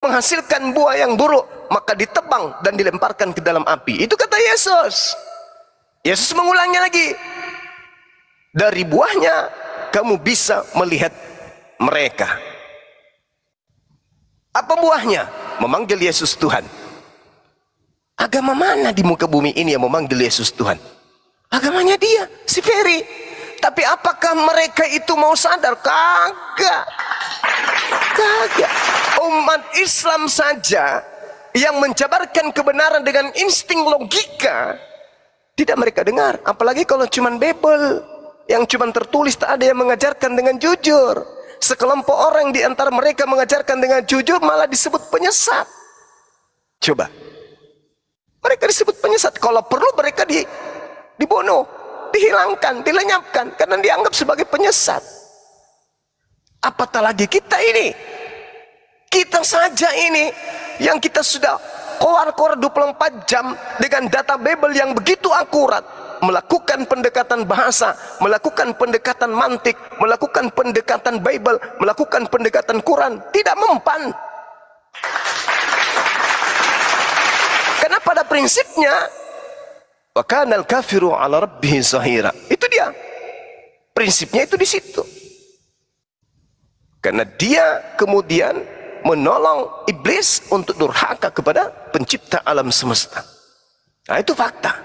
menghasilkan buah yang buruk, maka ditebang dan dilemparkan ke dalam api. Itu kata Yesus. Yesus mengulangnya lagi. Dari buahnya kamu bisa melihat mereka. Apa buahnya? Memanggil Yesus Tuhan. Agama mana di muka bumi ini yang memanggil Yesus Tuhan? Agamanya dia, si Ferry. Tapi apakah mereka itu mau sadar? Kagak. Kagak. Umat Islam saja yang menjabarkan kebenaran dengan insting logika, tidak mereka dengar. Apalagi kalau cuman Bible yang cuman tertulis, tak ada yang mengajarkan dengan jujur. Sekelompok orang di antara mereka mengajarkan dengan jujur, malah disebut penyesat. Coba, mereka disebut penyesat. Kalau perlu mereka dibunuh, dihilangkan, dilenyapkan, karena dianggap sebagai penyesat. Apatah lagi kita ini. Kita saja ini yang kita sudah koar-koar 24 jam dengan data Bible yang begitu akurat, melakukan pendekatan bahasa, melakukan pendekatan mantik, melakukan pendekatan Bible, melakukan pendekatan Quran, tidak mempan. Karena pada prinsipnya wa kana al-kafiru 'ala rabbih zahira. Itu dia. Prinsipnya itu di situ. Karena dia kemudian menolong iblis untuk durhaka kepada pencipta alam semesta. Nah, itu fakta.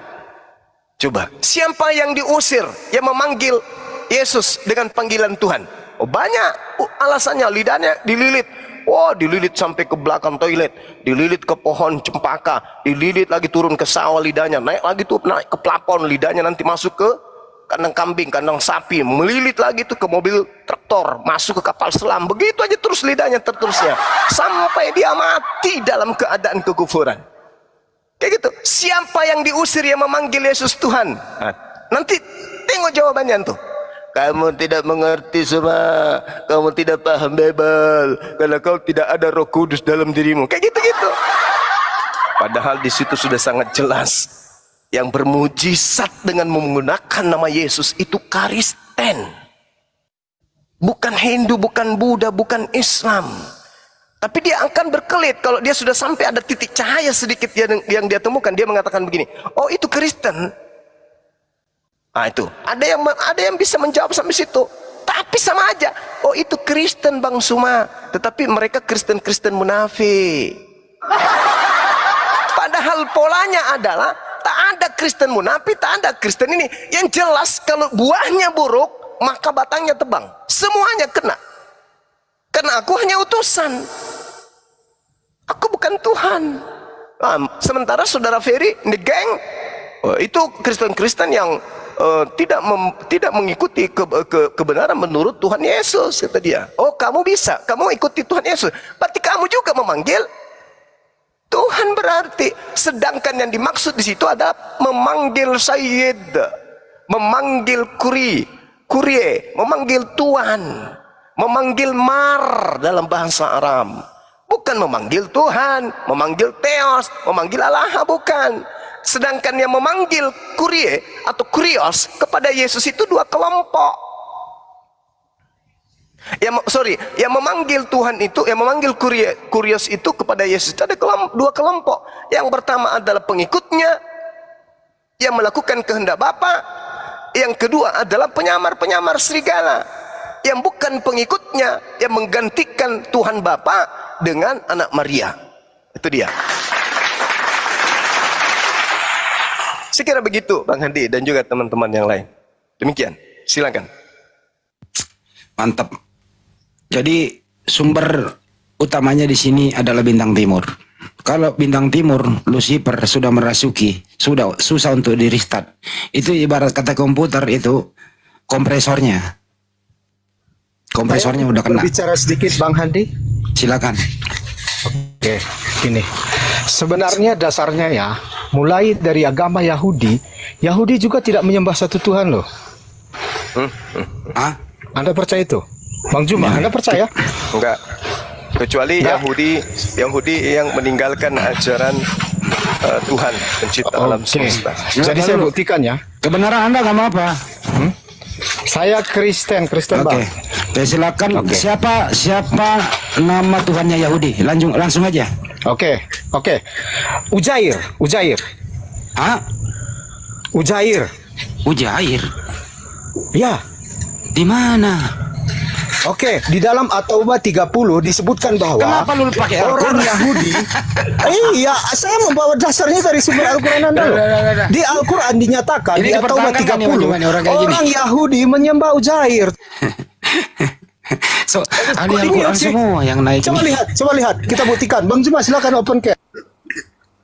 Coba, siapa yang diusir, yang memanggil Yesus dengan panggilan Tuhan? Oh, banyak alasannya. Lidahnya dililit. Oh, dililit sampai ke belakang toilet, dililit ke pohon cempaka, dililit lagi turun ke sawah lidahnya, naik lagi tuh, naik ke plafon lidahnya, nanti masuk ke kandang kambing, kandang sapi, melilit lagi tuh ke mobil traktor, masuk ke kapal selam, begitu aja terus lidahnya terusnya sampai dia mati dalam keadaan kekufuran. Kayak gitu. Siapa yang diusir yang memanggil Yesus Tuhan? Nah, nanti tengok jawabannya tuh. Kamu tidak mengerti semua, kamu tidak paham Bible, karena kau tidak ada Roh Kudus dalam dirimu. Kayak gitu-gitu. Padahal di situ sudah sangat jelas. Yang bermujizat dengan menggunakan nama Yesus itu Kristen, bukan Hindu, bukan Buddha, bukan Islam. Tapi dia akan berkelit kalau dia sudah sampai ada titik cahaya sedikit yang dia temukan. Dia mengatakan begini, oh itu Kristen. Nah itu ada yang bisa menjawab sampai situ. Tapi sama aja, oh itu Kristen Bang Suma. Tetapi mereka Kristen munafik. Padahal polanya adalah tak ada Kristen munafik, tak ada Kristen ini. Yang jelas kalau buahnya buruk, maka batangnya tebang. Semuanya kena. Karena aku hanya utusan. Aku bukan Tuhan. Nah, sementara saudara Ferry, the gang, itu Kristen yang tidak mengikuti kebenaran menurut Tuhan Yesus, kata dia. Oh, kamu bisa, kamu ikuti Tuhan Yesus. Berarti kamu juga memanggil Tuhan berarti. Sedangkan yang dimaksud di situ adalah memanggil Sayyid, memanggil Kurie, memanggil Tuhan, memanggil Mar dalam bahasa Arab. Bukan memanggil Tuhan, memanggil Theos, memanggil Allah, bukan. Sedangkan yang memanggil Kurie atau Kurios kepada Yesus itu dua kelompok. Yang memanggil Tuhan itu, yang memanggil Kurios itu kepada Yesus itu ada dua kelompok. Yang pertama adalah pengikutnya yang melakukan kehendak Bapa. Yang kedua adalah penyamar-penyamar serigala yang bukan pengikutnya, yang menggantikan Tuhan Bapa dengan anak Maria. Itu dia. Saya kira begitu Bang Hadi dan juga teman-teman yang lain. Demikian, silakan. Mantap. Jadi sumber utamanya di sini adalah bintang timur. Kalau bintang timur, Lucifer sudah merasuki, sudah susah untuk di restart. Itu ibarat kata komputer itu kompresornya. Kompresornya udah kena. Bicara sedikit Bang Hadi. Silakan. Oke, gini. Sebenarnya dasarnya ya, mulai dari agama Yahudi juga tidak menyembah satu Tuhan loh. Anda percaya itu? Bang Juma, Anda percaya? Enggak. Kecuali Yahudi yang meninggalkan ajaran Tuhan pencipta alam semesta. Jadi saya buktikan ya. Kebenaran Anda agama apa? Saya Kristen Bang. Ya silakan. Oke. Siapa nama Tuhannya Yahudi? Langsung aja. Oke. Ujair. Hah? Ujair. Ujair? Ya. Di mana? Oke, di dalam At-Taubah 30 disebutkan bahwa Kenapa lu pakai orang Al-Quran? Yahudi. Iya, saya membawa dasarnya dari sumber Al-Quran Anda loh. Di Al-Quran dinyatakan Ini di At-Taubah dipertahankan 30 nih, orang kayak gini. orang Yahudi menyembah Ujair. So, ahli Kok ini Al-Quran sih? semua yang naik Coba ini. lihat, kita buktikan. Bang Juma silakan open cam.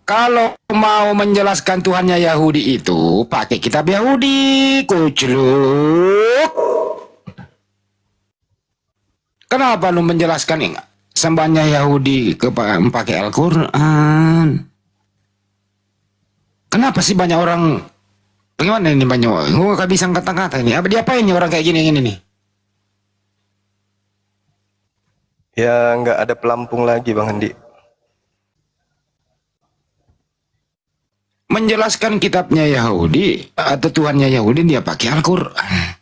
Kalau mau menjelaskan Tuhannya Yahudi itu pakai kitab Yahudi, kucluk. Kenapa lu menjelaskan sembahnya Yahudi pakai Al-Quran? Kenapa sih banyak orang? Bagaimana ini banyak orang? Gua gak bisa kata-kata ini. Apa diapain nih orang kayak gini nih? Ya nggak ada pelampung lagi Bang Andi. Menjelaskan kitabnya Yahudi atau Tuhannya Yahudi dia pakai Al-Quran.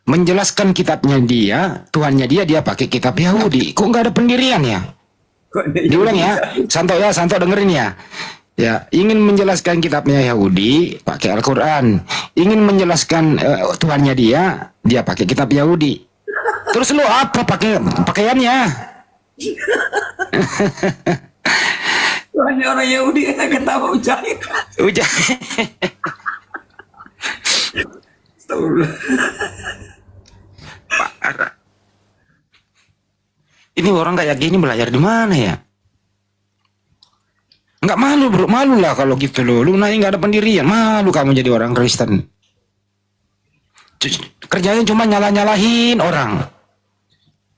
Menjelaskan kitabnya dia, Tuhannya dia pakai kitab Yahudi. Kok nggak ada pendirian ya? Diulang ya, Santo dengerin ya. Ya, ingin menjelaskan kitabnya Yahudi pakai Al-Quran. Ingin menjelaskan Tuhannya dia pakai kitab Yahudi. Terus lu apa pakaiannya? Tuhannya orang Yahudi ketawa Ujair. Parah. Ini orang kayak gini belajar di mana ya? Nggak malu bro, malu lah kalau gitu loh. Lu nanya nggak ada pendirian, malu kamu jadi orang Kristen. Kerjanya cuma nyalah-nyalahin orang.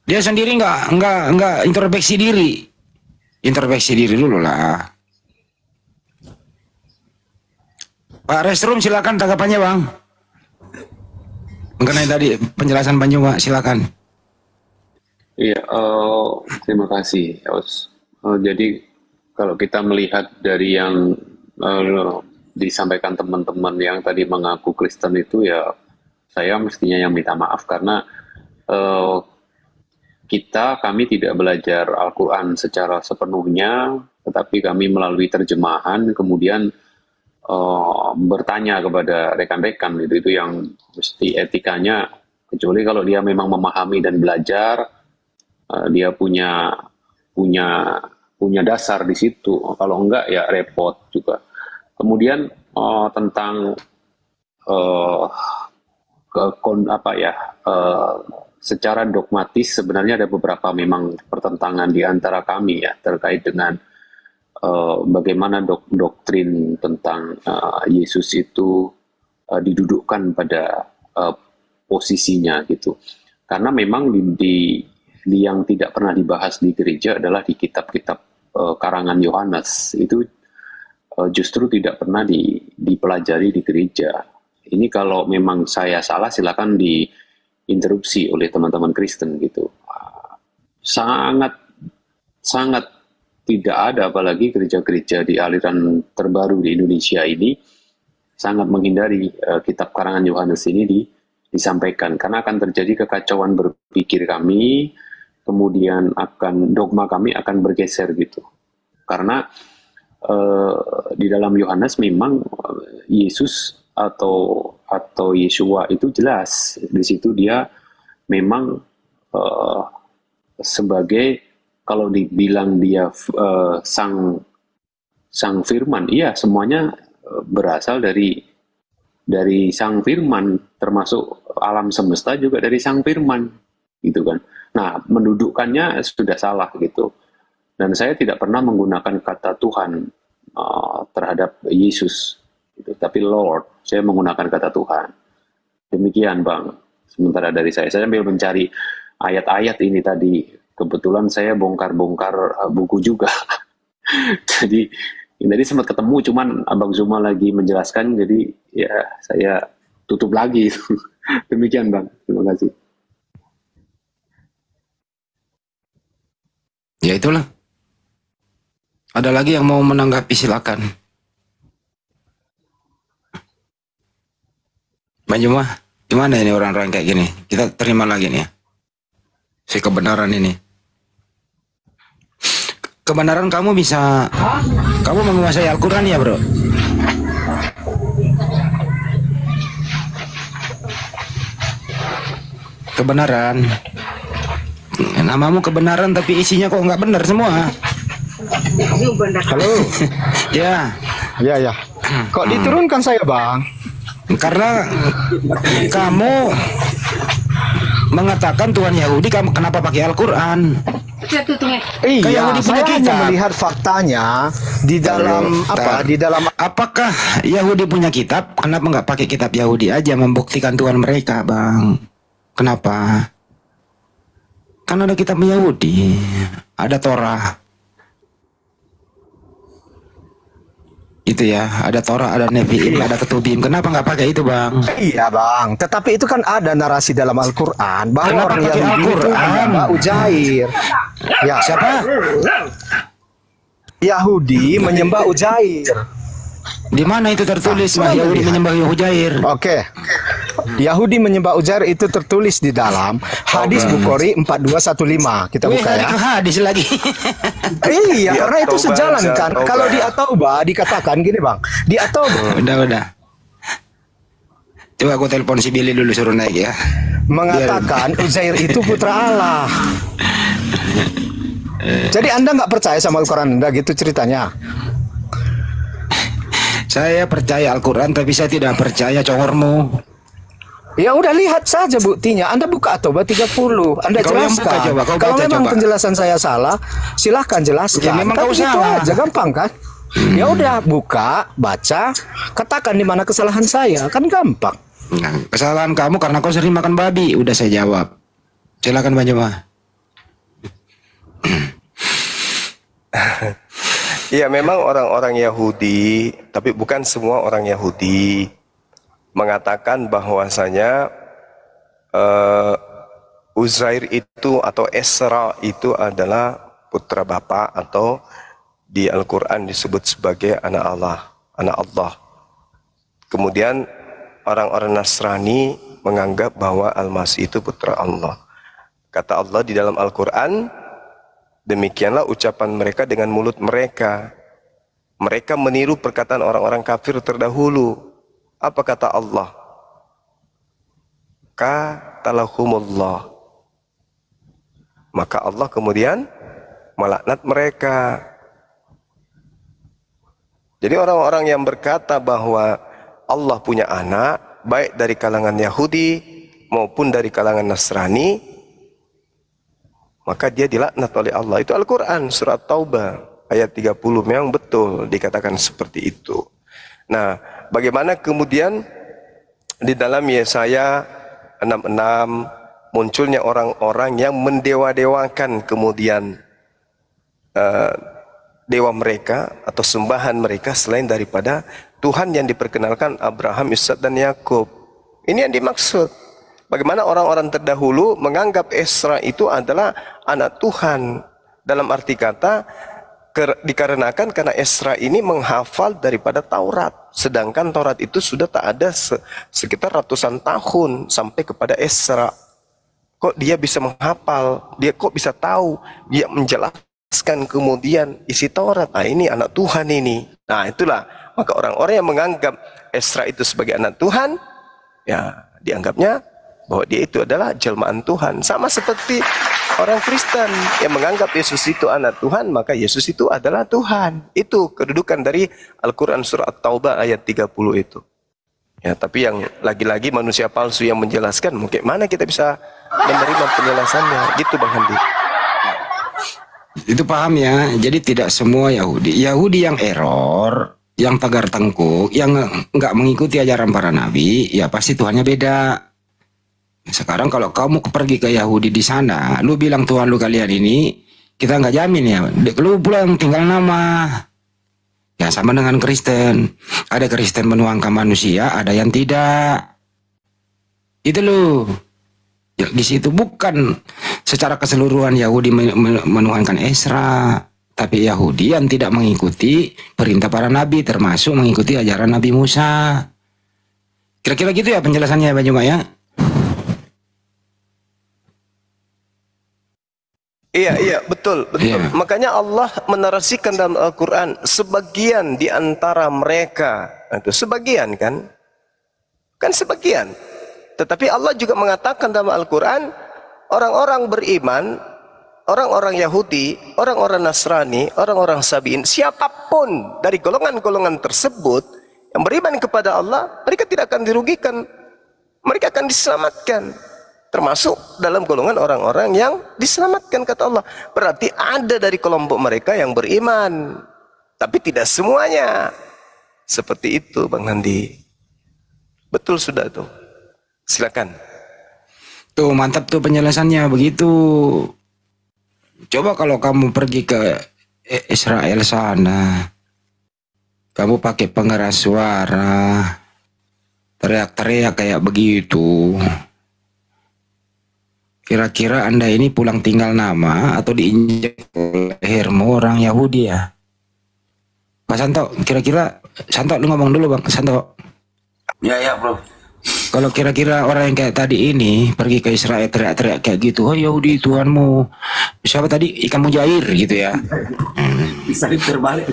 Dia sendiri nggak introspeksi diri. Introspeksi diri dulu lah. Pak Restrum silakan tanggapannya Bang. Mengenai tadi penjelasan Bang Juma, silakan. Iya, terima kasih, Yos. Jadi kalau kita melihat dari yang disampaikan teman-teman yang tadi mengaku Kristen itu, ya saya mestinya yang minta maaf karena kami tidak belajar Al-Quran secara sepenuhnya, tetapi kami melalui terjemahan kemudian bertanya kepada rekan-rekan itu yang mesti etikanya, kecuali kalau dia memang memahami dan belajar, dia punya dasar di situ. Kalau enggak ya repot juga. Kemudian tentang secara dogmatis sebenarnya ada beberapa memang pertentangan di antara kami ya terkait dengan bagaimana doktrin tentang Yesus itu didudukkan pada posisinya gitu. Karena memang di yang tidak pernah dibahas di gereja adalah di kitab-kitab karangan Yohanes itu justru tidak pernah dipelajari di gereja. Ini kalau memang saya salah silakan diinterupsi oleh teman-teman Kristen gitu. Sangat tidak ada, apalagi gereja-gereja di aliran terbaru di Indonesia ini sangat menghindari kitab karangan Yohanes ini disampaikan karena akan terjadi kekacauan berpikir kami, kemudian dogma kami akan bergeser gitu. Karena di dalam Yohanes memang Yesus atau Yeshua itu jelas di situ dia memang sebagai, kalau dibilang dia sang firman, iya semuanya berasal dari sang firman, termasuk alam semesta juga dari sang firman gitu kan. Nah, mendudukkannya sudah salah gitu. Dan saya tidak pernah menggunakan kata Tuhan terhadap Yesus gitu. Tapi Lord, saya menggunakan kata Tuhan. Demikian Bang. Sementara dari saya sambil mencari ayat-ayat ini tadi. Kebetulan saya bongkar-bongkar buku juga. Jadi tadi sempat ketemu, cuman Abang Zuma lagi menjelaskan, jadi ya saya tutup lagi. Demikian Bang, terima kasih. Ya itulah. Ada lagi yang mau menanggapi silakan. Bang Juma, gimana ini orang-orang kayak gini? Kita terima lagi nih ya. Si kebenaran ini. Kebenaran kamu bisa, kamu menguasai Al-Quran ya bro? Kebenaran. Namamu kebenaran tapi isinya kok nggak benar semua. Halo. Ya. Ya ya. Kok diturunkan saya bang? Karena kamu mengatakan Tuhan Yahudi, kamu kenapa pakai Al-Quran? Kayak Iya, Yahudi punya saya hanya kitab. melihat faktanya di dalam apa? Di dalam Apakah Yahudi punya kitab? Kenapa nggak pakai kitab Yahudi aja membuktikan Tuhan mereka, bang? Kenapa? Kan ada kitab Yahudi, ada Torah. Itu ya, ada Torah, ada Nevi'im, ada Ketubim. Kenapa nggak pakai itu, bang? Iya bang, tetapi itu kan ada narasi dalam Al-Quran bahwa Kenapa orang pakai Yahudi itu Al-Quran? menyembah Uzair. Ya, Siapa? Yahudi menyembah Uzair. Di mana itu tertulis, Nah, Mas? Yahudi menyembah Uzair. Oke. Yahudi menyembah Uzair itu tertulis di dalam hadis Bukhari 4215. Kita Wih, buka ada ya. ke hadis lagi. Iya, Di karena itu At-Taubah, sejalan kan. At-Taubah. Kalau di At-Taubah dikatakan gini bang, di At-Taubah Udah. Coba aku telepon si Billy dulu, suruh naik ya. mengatakan Uzair itu putra Allah. Jadi Anda nggak percaya sama Al-Quran Anda gitu ceritanya? Saya percaya Al-Quran, tapi saya tidak percaya congormu. Ya udah lihat saja buktinya. Anda buka At-Taubah 30. Anda Kau yang jelaskan. buka coba, kau Kalau baca memang coba. penjelasan saya salah, silahkan jelaskan. Ya, memang Kan kau gitu salah. aja, gampang kan? Ya udah buka, baca, katakan di mana kesalahan saya, kan gampang. Nah, kesalahan kamu karena kau sering makan babi. Udah saya jawab. Silakan Bang Jemaah. Ya memang orang-orang Yahudi, tapi bukan semua orang Yahudi, mengatakan bahwasanya Uzair itu atau Esra itu adalah putra bapa, atau di Al-Quran disebut sebagai anak Allah. Kemudian orang-orang Nasrani menganggap bahwa Al-Masih itu putra Allah. Kata Allah di dalam Al-Quran, demikianlah ucapan mereka dengan mulut mereka. Mereka meniru perkataan orang-orang kafir terdahulu. Apa kata Allah? Qatalahumullah. Maka Allah kemudian melaknat mereka. Jadi orang-orang yang berkata bahwa Allah punya anak, baik dari kalangan Yahudi maupun dari kalangan Nasrani, maka dia dilaknat oleh Allah. Itu Al-Quran, surat Taubah, ayat 30, memang betul dikatakan seperti itu. Nah, bagaimana kemudian di dalam Yesaya 66 munculnya orang-orang yang mendewa-dewakan kemudian dewa mereka atau sembahan mereka selain daripada Tuhan yang diperkenalkan Abraham, Ishak dan Yakub. Ini yang dimaksud. Bagaimana orang-orang terdahulu menganggap Esra itu adalah anak Tuhan. Dalam arti kata, dikarenakan karena Esra ini menghafal daripada Taurat. Sedangkan Taurat itu sudah tak ada sekitar ratusan tahun sampai kepada Esra. Kok dia bisa menghafal? Dia kok bisa tahu? Dia menjelaskan kemudian isi Taurat. Nah, ini anak Tuhan ini. Nah, itulah. Maka orang-orang yang menganggap Esra itu sebagai anak Tuhan, ya dianggapnya bahwa dia itu adalah jelmaan Tuhan. Sama seperti orang Kristen yang menganggap Yesus itu anak Tuhan, maka Yesus itu adalah Tuhan. Itu kedudukan dari Al-Quran surah At-Taubah ayat 30 itu. Ya, tapi yang lagi-lagi manusia palsu yang menjelaskan, mungkin mana kita bisa menerima penjelasannya. Gitu Bang Handi. Itu paham ya. Jadi tidak semua Yahudi. Yahudi yang error, yang tegar tengkuk, yang nggak mengikuti ajaran para nabi, ya pasti Tuhannya beda. Sekarang kalau kamu pergi ke Yahudi di sana, lu bilang Tuhan lu kalian ini, kita nggak jamin ya. Lu pulang tinggal nama. Ya sama dengan Kristen. Ada Kristen menuangkan manusia, ada yang tidak. Itu lu. Ya, di situ bukan secara keseluruhan Yahudi menuhankan Esra, tapi Yahudi yang tidak mengikuti perintah para nabi, termasuk mengikuti ajaran Nabi Musa. Kira-kira gitu ya penjelasannya ya Bang Juma ya. Iya, betul. Iya. Makanya Allah menarasikan dalam Al-Quran sebagian di antara mereka. Itu sebagian kan? Kan sebagian. Tetapi Allah juga mengatakan dalam Al-Quran, orang-orang beriman, orang-orang Yahudi, orang-orang Nasrani, orang-orang Sabi'in, siapapun dari golongan-golongan tersebut yang beriman kepada Allah, mereka tidak akan dirugikan. Mereka akan diselamatkan. Termasuk dalam golongan orang-orang yang diselamatkan, kata Allah. Berarti ada dari kelompok mereka yang beriman. Tapi tidak semuanya. Seperti itu Bang Handi. Betul sudah tuh. Silakan. Tuh mantap tuh penjelasannya begitu. Coba kalau kamu pergi ke Israel sana, kamu pakai pengeras suara, teriak-teriak kayak begitu. Kira-kira Anda ini pulang tinggal nama atau diinjak lehermu orang Yahudi ya? Pak Santo, kira-kira Santo lu ngomong dulu Bang Santo. Ya bro. Kalau kira-kira orang yang kayak tadi ini pergi ke Israel teriak-teriak kayak gitu, oh Yahudi Tuhanmu, siapa tadi ikan mujair gitu ya? Bisa terbalik.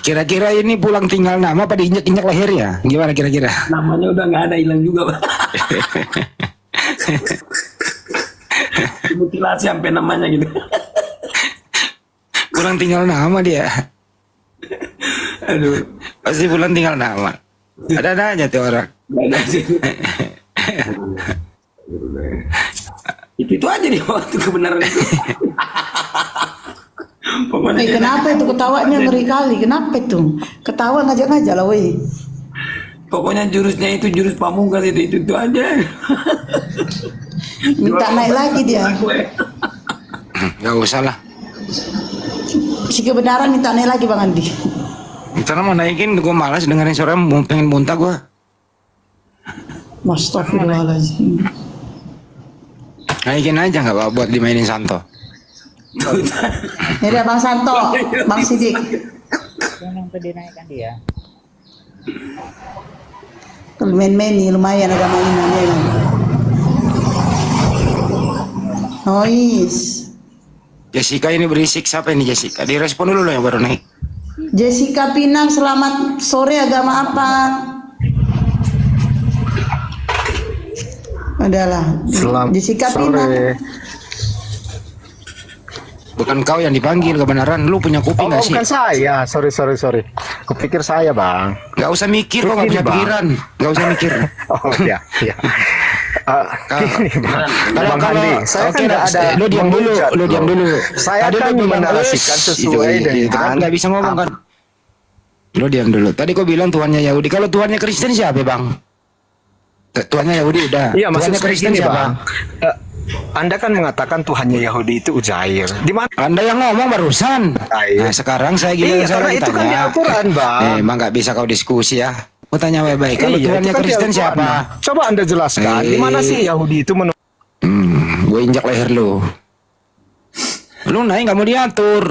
Kira-kira ini pulang tinggal nama apa diinjak-injak leher ya? Gimana kira-kira? Namanya udah nggak ada, hilang juga Pak. Mutilasi sampai namanya gitu. Pulang tinggal nama dia. Aduh. Pasti pulang tinggal nama. Ada aja tuh orang. Nggak ada sih. Itu aja nih waktu kebenaran itu. Pokoknya Kenapa itu ketawanya ngeri kali? Kenapa itu? Ketawa ngajak-ngajak lah weh. pokoknya jurusnya itu jurus pamungkas itu aja. Minta naik lagi dia. Gak usah lah. Si kebenaran minta naik lagi Bang Andi. Karena mau naikin gue malas dengerin suara pengen muntah gue. Astagfirullahaladzim. Naikin aja nggak apa buat dimainin Santo. Ini Bang Santo, Bang Sidik. Yang tadi naikkan dia. Kalau main-main nih lumayan ada mainannya kan. Noise. Jessica ini berisik, siapa ini Jessica? Direspon dulu loh yang baru naik. Jessica Pinang, selamat sore, agama apa? Adalah Jessica Pinang. Bukan kau yang dipanggil kebenaran, lu punya kuping nggak sih? Bukan saya, sorry. Kupikir saya Bang. Gak usah mikir, kok nggak punya pikiran. Gak usah mikir. Oh iya. Gini Bang. Kalau Saya oke, kan nggak ada. lu diam dulu, lu diam dulu. Saya Tadi kan lu bilang, menarasikan sesuai dengan nggak bisa ngomong kan? Lu diam dulu. Tadi kau bilang Tuhannya Yahudi. Kalau Tuhannya Kristen siapa Bang? Tuhannya Yahudi udah. Iya, maksud Tuhannya saya Kristen gini, siapa? Bang. Anda kan mengatakan Tuhannya Yahudi itu Uzair. Di mana? Anda yang ngomong barusan. Nah, sekarang saya gini, Iya, karena itu kan di Al-Quran, Bang. Emang nggak bisa kau diskusi ya. Mau tanya baik-baik. Kalau Iya, Tuhannya itu kan di Kristen Al-Quran. siapa? Coba Anda jelaskan. Di mana sih Yahudi itu Gue injak leher lu. Lu naik nggak mau diatur.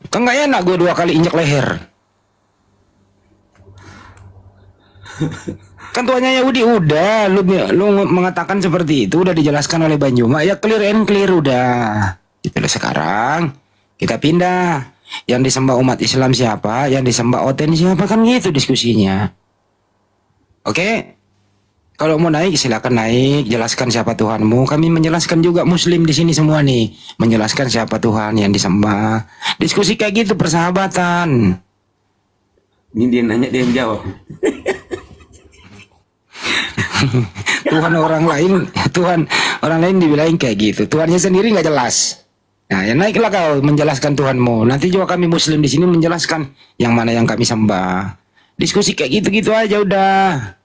Kan nggak enak gue 2 kali injak leher. Kan tuanya Yahudi udah, lu mengatakan seperti itu udah dijelaskan oleh Banjuma, ya clear and clear udah. Gitu lah sekarang kita pindah. Yang disembah umat Islam siapa, yang disembah Oten siapa, kan gitu diskusinya. Oke? Kalau mau naik silakan naik, jelaskan siapa Tuhanmu. Kami menjelaskan juga Muslim di sini semua nih, menjelaskan siapa Tuhan yang disembah. Diskusi kayak gitu persahabatan. Ini dia nanya, dia yang jawab. Tuhan orang lain dibilangin kayak gitu. Tuhannya sendiri nggak jelas. Nah, ya naiklah kau menjelaskan Tuhanmu. Nanti juga kami Muslim di sini menjelaskan yang mana yang kami sembah. Diskusi kayak gitu-gitu aja udah.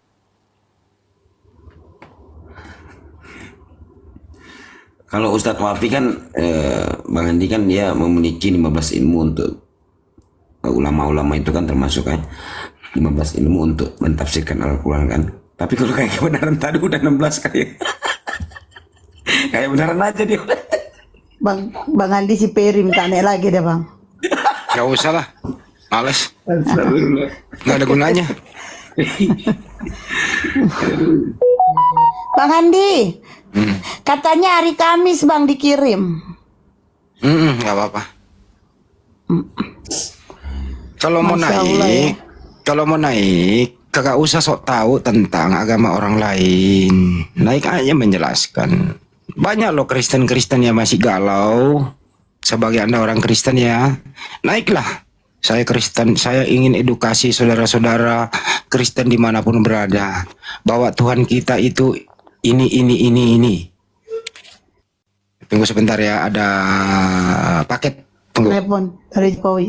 Kalau Ustadz Wafi kan, Bang Andi kan dia memiliki 15 ilmu untuk ulama-ulama itu kan termasuk kan 15 ilmu untuk mentafsirkan Al-Quran kan. Tapi kalau kayak kebenaran tadi udah 16 kali. Kayak beneran aja dia. Bang Andi si Peri minta naik lagi deh Bang. Gak usah lah, males. Gak ada gunanya. Bang Andi, katanya hari Kamis Bang dikirim. Nggak apa-apa. Kalau mau Masya Allah ya. naik, kalau mau naik, kagak usah sok tahu tentang agama orang lain. Naik aja menjelaskan. Banyak loh Kristen-Kristen yang masih galau. Sebagai Anda orang Kristen ya, naiklah. Saya Kristen, saya ingin edukasi saudara-saudara Kristen dimanapun berada, bahwa Tuhan kita itu ini. Tunggu sebentar ya, ada paket. Tunggu. Telepon dari Jokowi.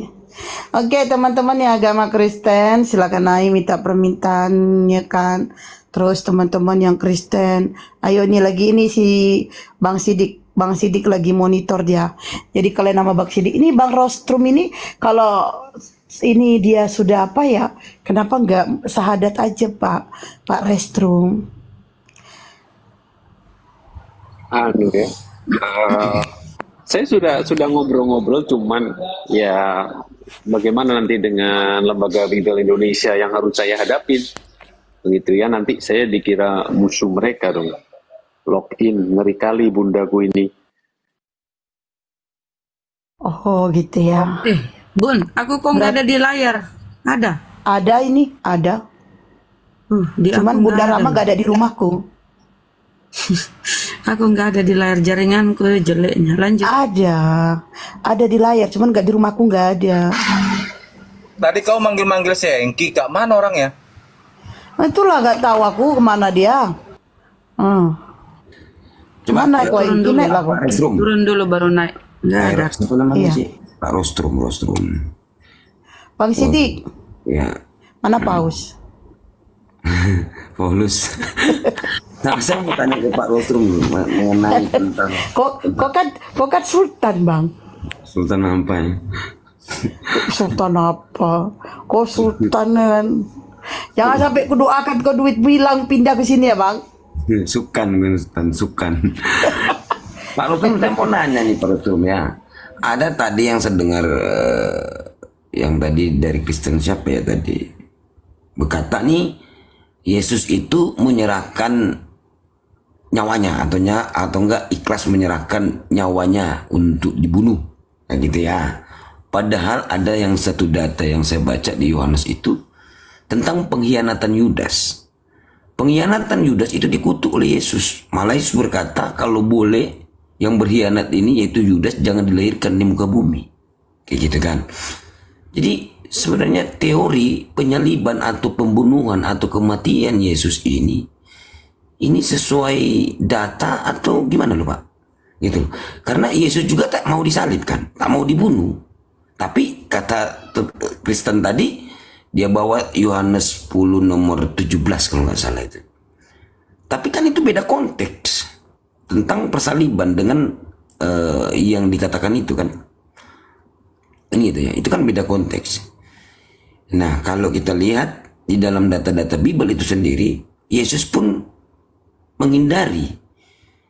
Oke teman-teman yang agama Kristen silakan naik minta permintaannya kan. Terus teman-teman yang Kristen, ayo ini si Bang Sidik lagi monitor dia. Jadi kalian nama Bang Sidik ini Bang Rostrum ini kalau ini dia sudah apa ya? Kenapa nggak sahadat aja Pak Restrum? Anu ya. Saya sudah ngobrol-ngobrol, cuman ya bagaimana nanti dengan Lembaga Bidal Indonesia yang harus saya hadapin, begitu ya, nanti saya dikira musuh mereka dong. Login, ngeri kali bundaku ini. Oh gitu ya. Bun, aku kok nggak ada di layar. Ada? Ada ini, ada. Di Cuman aku Bunda nggak ada. Rama gak ada di rumahku. Aku nggak ada di layar, jaringanku jeleknya. Lanjut. Ada di layar, cuman gak di rumahku nggak ada. Tadi kau manggil-manggil si Engki, kak mana orangnya? Itulah gak tahu aku kemana dia. Mana kau turun ini dulu, naik lah kau. Rostrum. Turun dulu baru naik. Nggak ada. Apa namanya Iya. sih? Pak Rostrum. Bang Sidik, Ya, mana Paus? Paulus. Nah, saya mau tanya ke Pak Rostrum mengenai tentang Kok kan Sultan Bang? Sultan apa ya? Sultan apa? Kok Sultan kan? Jangan sampai kudoakan kau duit bilang pindah ke sini ya Bang. Sukan. Pak Rostrum, saya mau nanya nih Pak Rostrum ya. Ada tadi yang saya dengar yang tadi dari Kristen siapa ya tadi berkata nih Yesus itu menyerahkan nyawanya atau enggak ikhlas menyerahkan nyawanya untuk dibunuh kayak gitu ya. Padahal ada yang satu data yang saya baca di Yohanes itu tentang pengkhianatan Yudas. Pengkhianatan Yudas itu dikutuk oleh Yesus. Malah Yesus berkata kalau boleh yang berkhianat ini yaitu Yudas jangan dilahirkan di muka bumi. Kayak gitu kan. Jadi sebenarnya teori penyaliban atau pembunuhan atau kematian Yesus ini sesuai data atau gimana loh Pak? Gitu. Karena Yesus juga tak mau disalibkan, tak mau dibunuh. Tapi kata Kristen tadi dia bawa Yohanes 10 nomor 17 kalau nggak salah itu. Tapi kan itu beda konteks tentang persaliban dengan yang dikatakan itu kan. Ini gitu ya, itu kan beda konteks. Nah, kalau kita lihat di dalam data-data Bible itu sendiri, Yesus pun menghindari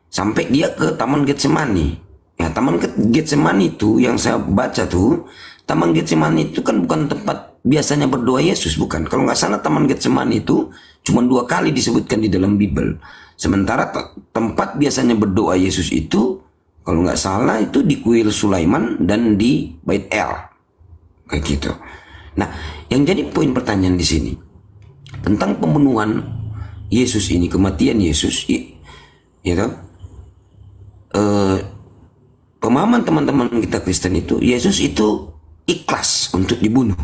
sampai dia ke Taman Getsemani. Ya, Taman Getsemani itu yang saya baca tuh, Taman Getsemani itu kan bukan tempat biasanya berdoa Yesus, bukan. Kalau nggak salah Taman Getsemani itu cuma 2 kali disebutkan di dalam Bible. Sementara tempat biasanya berdoa Yesus itu kalau nggak salah itu di Kuil Sulaiman dan di Bait El, kayak gitu. Nah, yang jadi poin pertanyaan di sini tentang pembunuhan Yesus ini, kematian Yesus, ya, pemahaman teman-teman kita Kristen itu, Yesus itu ikhlas untuk dibunuh,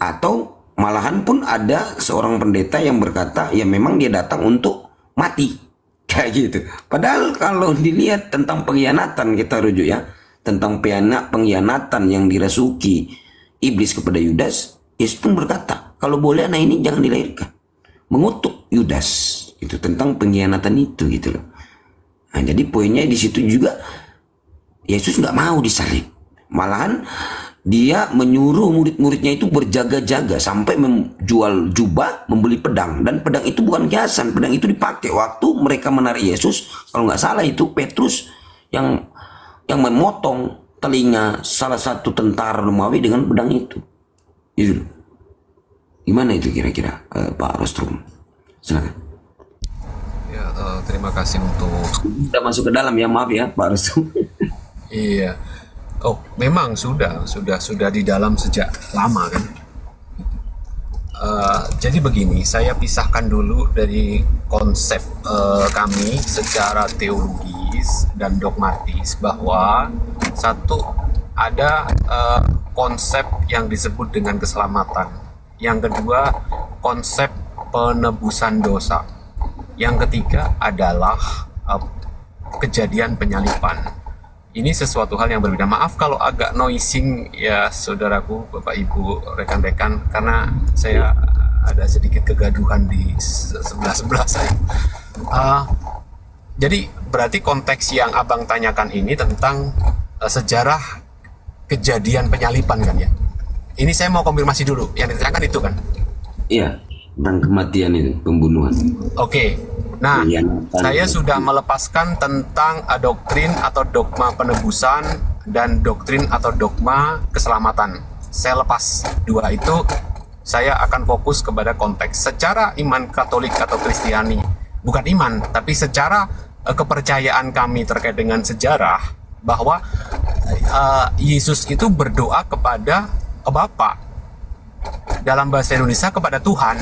atau malahan pun ada seorang pendeta yang berkata, ya memang dia datang untuk mati. Kayak gitu. Padahal kalau dilihat tentang pengkhianatan kita rujuk ya, tentang pengkhianatan yang dirasuki iblis kepada Yudas, Yesus pun berkata, kalau boleh anak ini jangan dilahirkan. Mengutuk Yudas itu tentang pengkhianatan itu gitu loh. Nah, jadi poinnya di situ juga Yesus nggak mau disalib. Malahan dia menyuruh murid-muridnya itu berjaga-jaga sampai menjual jubah, membeli pedang. Dan pedang itu bukan kiasan, pedang itu dipakai waktu mereka menarik Yesus. Kalau nggak salah itu Petrus yang memotong telinga salah satu tentara Romawi dengan pedang itu. Gitu. Gimana itu kira-kira Pak Rostrum? Silakan. Ya, terima kasih untuk kita masuk ke dalam ya, maaf ya Pak Rostrum. Iya. Oh, memang sudah di dalam sejak lama kan. Jadi begini, saya pisahkan dulu dari konsep kami secara teologis dan dogmatis bahwa satu ada konsep yang disebut dengan keselamatan, yang kedua konsep penebusan dosa, yang ketiga adalah kejadian penyaliban. Ini sesuatu hal yang berbeda. Maaf kalau agak noising ya saudaraku, Bapak Ibu, rekan-rekan, karena saya ada sedikit kegaduhan di sebelah saya. Jadi berarti konteks yang abang tanyakan ini tentang sejarah kejadian penyaliban kan ya? Ini saya mau konfirmasi dulu. Yang ditanyakan itu kan? Iya, tentang kematian itu, pembunuhan. Oke. Nah, saya sudah melepaskan tentang doktrin atau dogma penebusan dan doktrin atau dogma keselamatan. Saya lepas dua itu, saya akan fokus kepada konteks. Secara iman Katolik atau Kristiani, bukan iman, tapi secara kepercayaan kami terkait dengan sejarah, bahwa Yesus itu berdoa kepada Bapa, dalam bahasa Indonesia kepada Tuhan,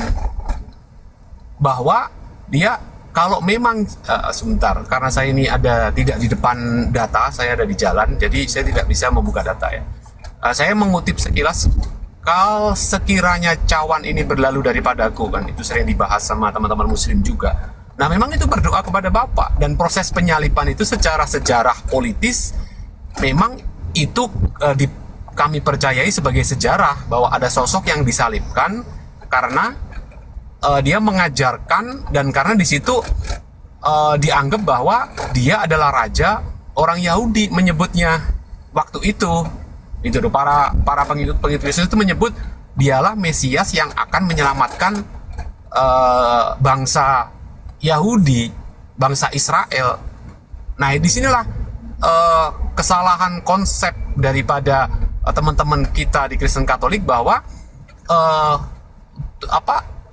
bahwa dia kalau memang sebentar, karena saya ini tidak di depan data, saya ada di jalan, jadi saya tidak bisa membuka data ya. Saya mengutip sekilas, kalau sekiranya cawan ini berlalu daripadaku, kan itu sering dibahas sama teman-teman Muslim juga. Nah, memang itu berdoa kepada Bapa, dan proses penyaliban itu secara sejarah politis memang itu kami percayai sebagai sejarah bahwa ada sosok yang disalibkan karena dia mengajarkan, dan karena di situ dianggap bahwa dia adalah raja orang Yahudi, menyebutnya waktu itu para pengikut Yesus itu menyebut dialah Mesias yang akan menyelamatkan bangsa Yahudi, bangsa Israel. Nah, disinilah kesalahan konsep daripada teman-teman kita di Kristen Katolik bahwa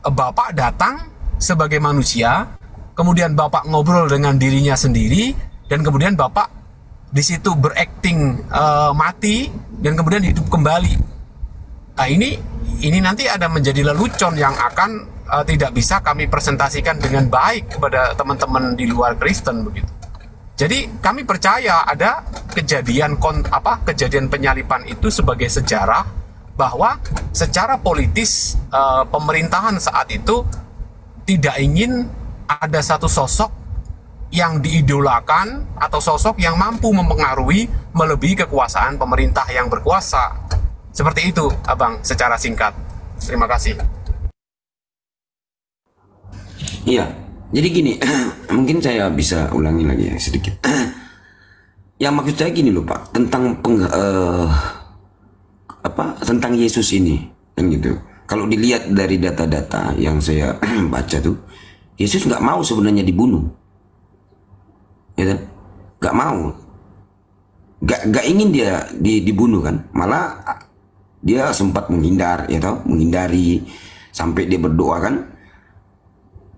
Bapak datang sebagai manusia, kemudian Bapak ngobrol dengan dirinya sendiri, dan kemudian Bapak di situ berakting mati dan kemudian hidup kembali. Nah, ini nanti ada menjadi lelucon yang akan tidak bisa kami presentasikan dengan baik kepada teman-teman di luar Kristen begitu. Jadi kami percaya ada kejadian penyaliban itu sebagai sejarah, bahwa secara politis pemerintahan saat itu tidak ingin ada satu sosok yang diidolakan atau sosok yang mampu mempengaruhi melebihi kekuasaan pemerintah yang berkuasa. Seperti itu, Abang, secara singkat. Terima kasih. Iya, jadi gini, mungkin saya bisa ulangi lagi ya sedikit. Yang maksud saya gini loh Pak, tentang tentang Yesus ini kan gitu. Kalau dilihat dari data-data yang saya baca tuh, Yesus nggak mau sebenarnya dibunuh, ya kan? Nggak mau, nggak ingin dia dibunuh kan, malah dia sempat menghindari sampai dia berdoa kan,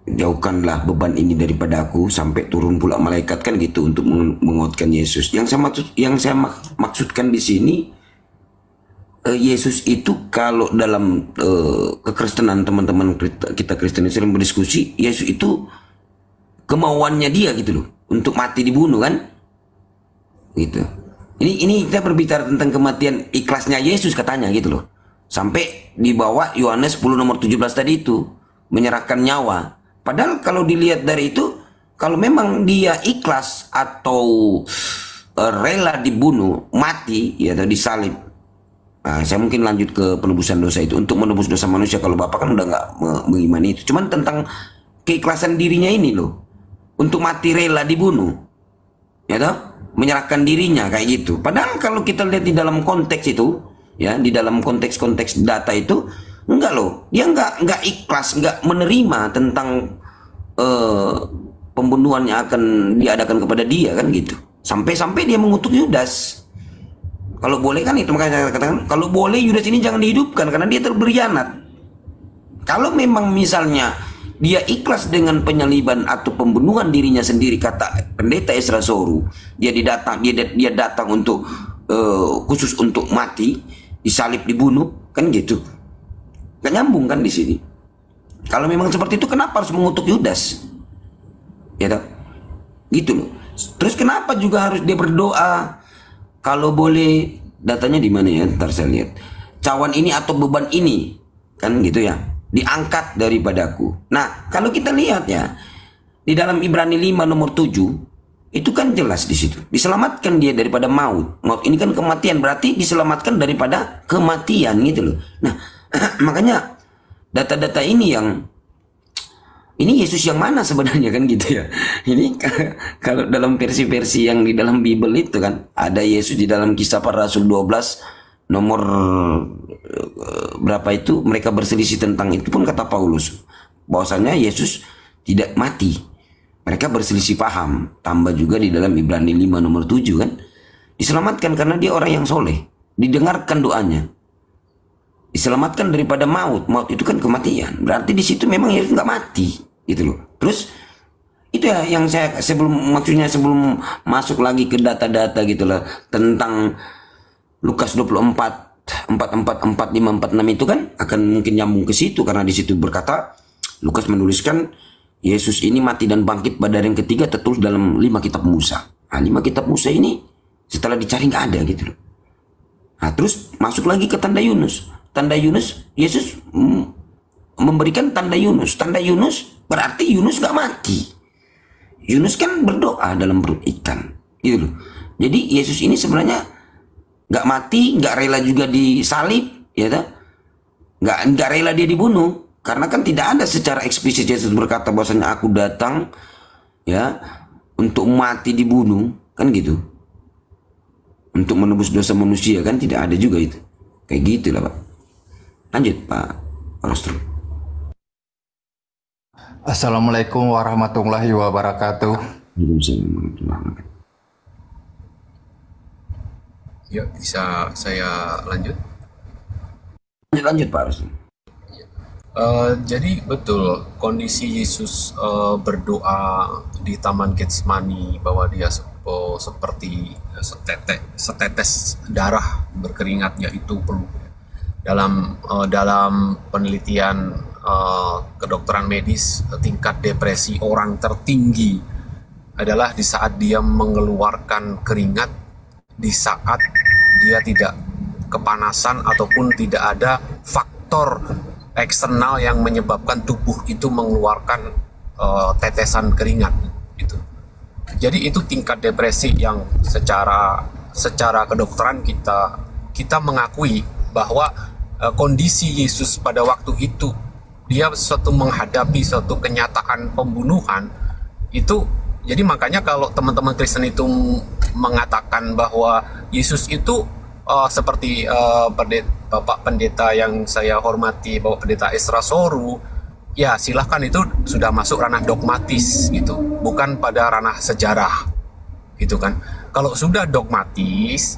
jauhkanlah beban ini daripada aku, sampai turun pula malaikat kan gitu untuk menguatkan Yesus. Yang saya maksudkan di sini, Yesus itu kalau dalam kekristenan teman-teman kita Kristen sering berdiskusi, Yesus itu kemauannya dia gitu loh, untuk mati dibunuh kan, gitu. Ini kita berbicara tentang kematian ikhlasnya Yesus katanya gitu loh, sampai dibawa Yohanes 10 nomor 17 tadi itu, menyerahkan nyawa. Padahal kalau dilihat dari itu, kalau memang dia ikhlas atau rela dibunuh, mati ya atau disalib. Nah, saya mungkin lanjut ke penebusan dosa itu, untuk menebus dosa manusia. Kalau Bapak kan udah nggak mengimani itu, cuman tentang keikhlasan dirinya ini loh, untuk mati rela dibunuh, ya toh, menyerahkan dirinya kayak gitu. Padahal kalau kita lihat di dalam konteks itu, ya di dalam konteks data itu, enggak loh, dia nggak ikhlas, nggak menerima tentang pembunuhan yang akan diadakan kepada dia kan gitu. Sampai dia mengutuk Yudas. Kalau boleh kan, itu makanya saya katakan, kalau boleh Yudas ini jangan dihidupkan karena dia berkhianat. Kalau memang misalnya dia ikhlas dengan penyaliban atau pembunuhan dirinya sendiri, kata pendeta Ezra Soru, dia datang untuk khusus untuk mati, disalib, dibunuh, kan gitu. Gak nyambung kan di sini. Kalau memang seperti itu, kenapa harus mengutuk Yudas? Ya tak? Gitu loh. Terus kenapa juga harus dia berdoa? Kalau boleh, datanya di mana ya? Ntar saya lihat. Cawan ini atau beban ini, kan gitu ya, diangkat daripadaku. Nah, kalau kita lihat ya, di dalam Ibrani 5 nomor 7, itu kan jelas di situ. Diselamatkan dia daripada maut. Maut ini kan kematian, berarti diselamatkan daripada kematian gitu loh. Nah, makanya data-data ini Yesus yang mana sebenarnya kan gitu ya. Ini kalau dalam versi-versi yang di dalam Bible itu kan ada Yesus di dalam Kisah Para Rasul 12 nomor berapa itu, mereka berselisih tentang itu pun kata Paulus bahwasanya Yesus tidak mati. Mereka berselisih paham. Tambah juga di dalam Ibrani 5 nomor 7 kan, diselamatkan karena dia orang yang soleh, didengarkan doanya, diselamatkan daripada maut. Maut itu kan kematian. Berarti di situ memang Yesus nggak mati, gitu loh. Terus itu ya yang saya sebelum masuk lagi ke data-data gitu lah tentang Lukas 24 44 45 46 itu kan akan mungkin nyambung ke situ, karena di situ berkata, Lukas menuliskan Yesus ini mati dan bangkit pada hari yang ketiga tertulis dalam 5 kitab Musa. Nah, 5 kitab Musa ini setelah dicari nggak ada gitu loh. Nah, terus masuk lagi ke tanda Yunus. Tanda Yunus, Yesus memberikan tanda Yunus. Tanda Yunus berarti Yunus gak mati. Yunus kan berdoa dalam perut ikan, gitu loh. Jadi Yesus ini sebenarnya gak mati, gak rela juga disalib, ya tak? Gak rela dia dibunuh, karena kan tidak ada secara eksplisit Yesus berkata bahwasanya aku datang ya untuk mati dibunuh, kan gitu. Untuk menebus dosa manusia, kan tidak ada juga itu. Kayak gitu lah Pak. Lanjut Pak Rostro. Assalamualaikum warahmatullahi wabarakatuh. Ya, bisa saya lanjut? Lanjut Pak Rostro. Jadi betul kondisi Yesus berdoa di Taman Getsemani bahwa dia seperti setetes darah berkeringatnya itu perlu. Dalam penelitian kedokteran medis, tingkat depresi orang tertinggi adalah di saat dia mengeluarkan keringat, di saat dia tidak kepanasan ataupun tidak ada faktor eksternal yang menyebabkan tubuh itu mengeluarkan tetesan keringat gitu. Jadi itu tingkat depresi yang secara kedokteran kita mengakui bahwa kondisi Yesus pada waktu itu, dia menghadapi suatu kenyataan pembunuhan itu. Jadi makanya kalau teman-teman Kristen itu mengatakan bahwa Yesus itu seperti Bapak Pendeta yang saya hormati, Bapak Pendeta Esra Soru, ya silahkan, itu sudah masuk ranah dogmatis gitu, bukan pada ranah sejarah gitu kan. Kalau sudah dogmatis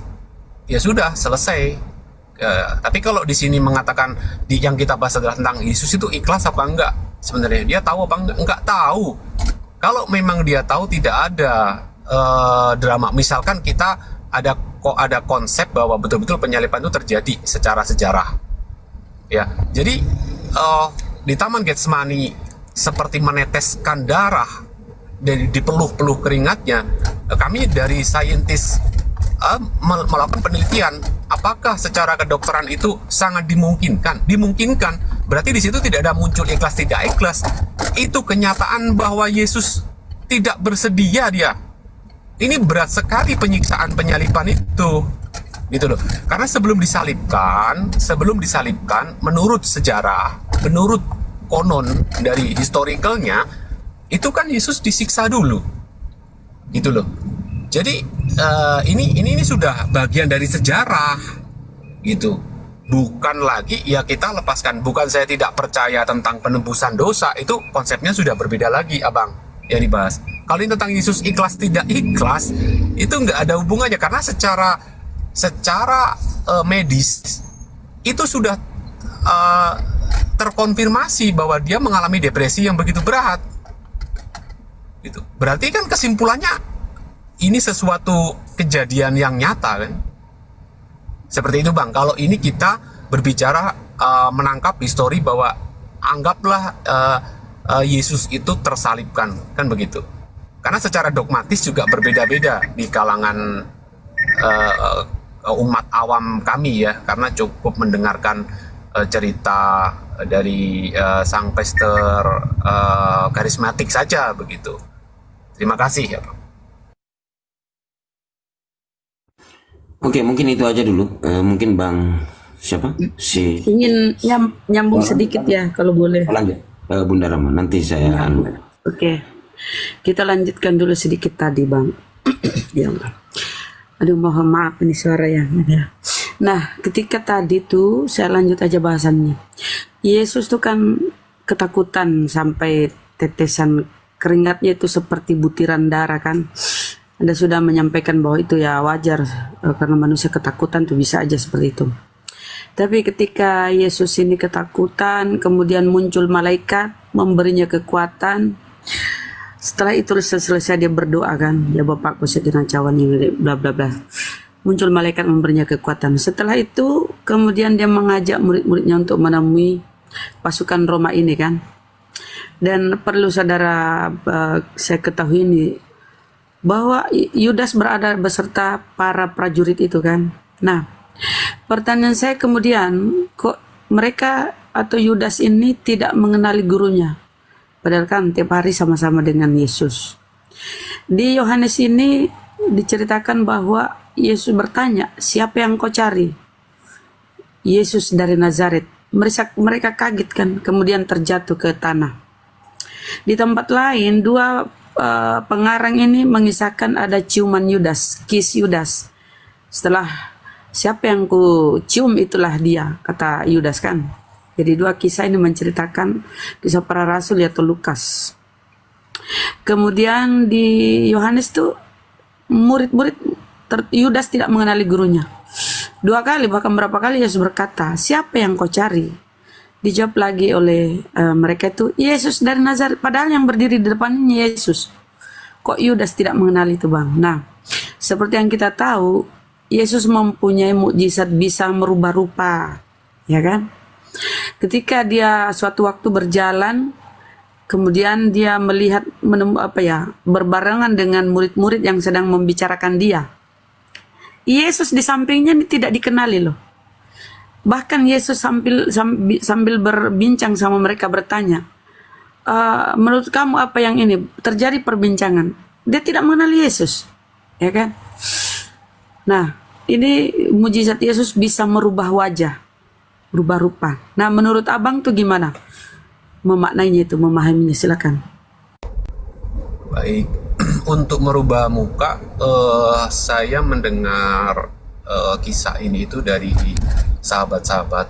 ya sudah selesai. Tapi kalau di sini mengatakan yang kita bahas adalah tentang Yesus itu ikhlas apa enggak, sebenarnya dia tahu apa enggak? Enggak tahu. Kalau memang dia tahu, tidak ada drama. Misalkan kita ada konsep bahwa betul-betul penyaliban itu terjadi secara sejarah. Ya, jadi di Taman Getsemani seperti meneteskan darah dari di peluh-peluh keringatnya. Kami dari saintis melakukan penelitian, apakah secara kedokteran itu sangat dimungkinkan? Dimungkinkan. Berarti di situ tidak ada muncul ikhlas tidak ikhlas. Itu kenyataan bahwa Yesus tidak bersedia dia. Ini berat sekali penyiksaan penyaliban itu. Gitu loh. Karena sebelum disalibkan, menurut sejarah, menurut konon dari historicalnya, itu kan Yesus disiksa dulu. Gitu loh. Jadi ini sudah bagian dari sejarah gitu. Bukan lagi ya kita lepaskan. Bukan saya tidak percaya tentang penebusan dosa, itu konsepnya sudah berbeda lagi Abang yang dibahas. Kalau ini tentang Yesus ikhlas tidak ikhlas, itu nggak ada hubungannya, karena secara medis itu sudah terkonfirmasi bahwa dia mengalami depresi yang begitu berat. Gitu. Berarti kan kesimpulannya ini sesuatu kejadian yang nyata kan, Seperti itu Bang. Kalau ini kita berbicara menangkap histori bahwa anggaplah Yesus itu tersalibkan, kan begitu. Karena secara dogmatis juga berbeda-beda di kalangan umat awam kami ya, karena cukup mendengarkan cerita dari sang pastor karismatik saja begitu. Terima kasih ya Bang. Oke, mungkin itu aja dulu. Mungkin Bang siapa? Ingin nyambung sedikit ya kalau boleh. Lanjut, Bunda Rama. Nanti saya Oke. Kita lanjutkan dulu sedikit tadi Bang. Ya Allah. Aduh, mohon maaf ini suara ya. Nah, ketika tadi tuh saya lanjut aja bahasannya. Yesus tuh kan ketakutan sampai tetesan keringatnya itu seperti butiran darah kan. Anda sudah menyampaikan bahwa itu ya wajar karena manusia ketakutan tuh bisa aja seperti itu. Tapi ketika Yesus ini ketakutan, kemudian muncul malaikat memberinya kekuatan. Setelah itu selesai dia berdoa kan, ya Bapakku sekiranya cawan ini bla bla bla. Muncul malaikat memberinya kekuatan. Setelah itu kemudian dia mengajak murid-muridnya untuk menemui pasukan Roma ini kan. Dan perlu saudara saya ketahui ini bahwa Yudas berada beserta para prajurit itu kan. Nah, pertanyaan saya kemudian, kok mereka atau Yudas ini tidak mengenali gurunya? Padahal kan tiap hari sama-sama dengan Yesus. Di Yohanes ini diceritakan bahwa Yesus bertanya, siapa yang kau cari? Yesus dari Nazaret. Mereka kaget kan, kemudian terjatuh ke tanah. Di tempat lain, dua pengarang ini mengisahkan ada ciuman Yudas, kiss Yudas. Setelah siapa yang ku cium itulah dia, kata Yudas kan. Jadi dua kisah ini menceritakan kisah para rasul yaitu Lukas. Kemudian di Yohanes tuh murid-murid Yudas tidak mengenali gurunya. Dua kali bahkan berapa kali Yesus berkata, siapa yang kau cari? Dijawab lagi oleh mereka itu, Yesus dari Nazaret. Padahal yang berdiri di depannya Yesus. Kok Yudas tidak mengenali itu Bang? Nah, seperti yang kita tahu, Yesus mempunyai mukjizat bisa merubah rupa, ya kan? Ketika dia suatu waktu berjalan, kemudian dia melihat berbarengan dengan murid-murid yang sedang membicarakan dia. Yesus di sampingnya tidak dikenali loh. Bahkan Yesus sambil berbincang sama mereka bertanya, menurut kamu apa yang ini? Terjadi perbincangan. Dia tidak mengenali Yesus, ya kan? Nah, ini mujizat Yesus bisa merubah wajah, berubah rupa. Nah, menurut abang tuh gimana memaknainya itu, memahaminya? Silakan. Baik, untuk merubah muka, saya mendengar kisah ini itu dari sahabat-sahabat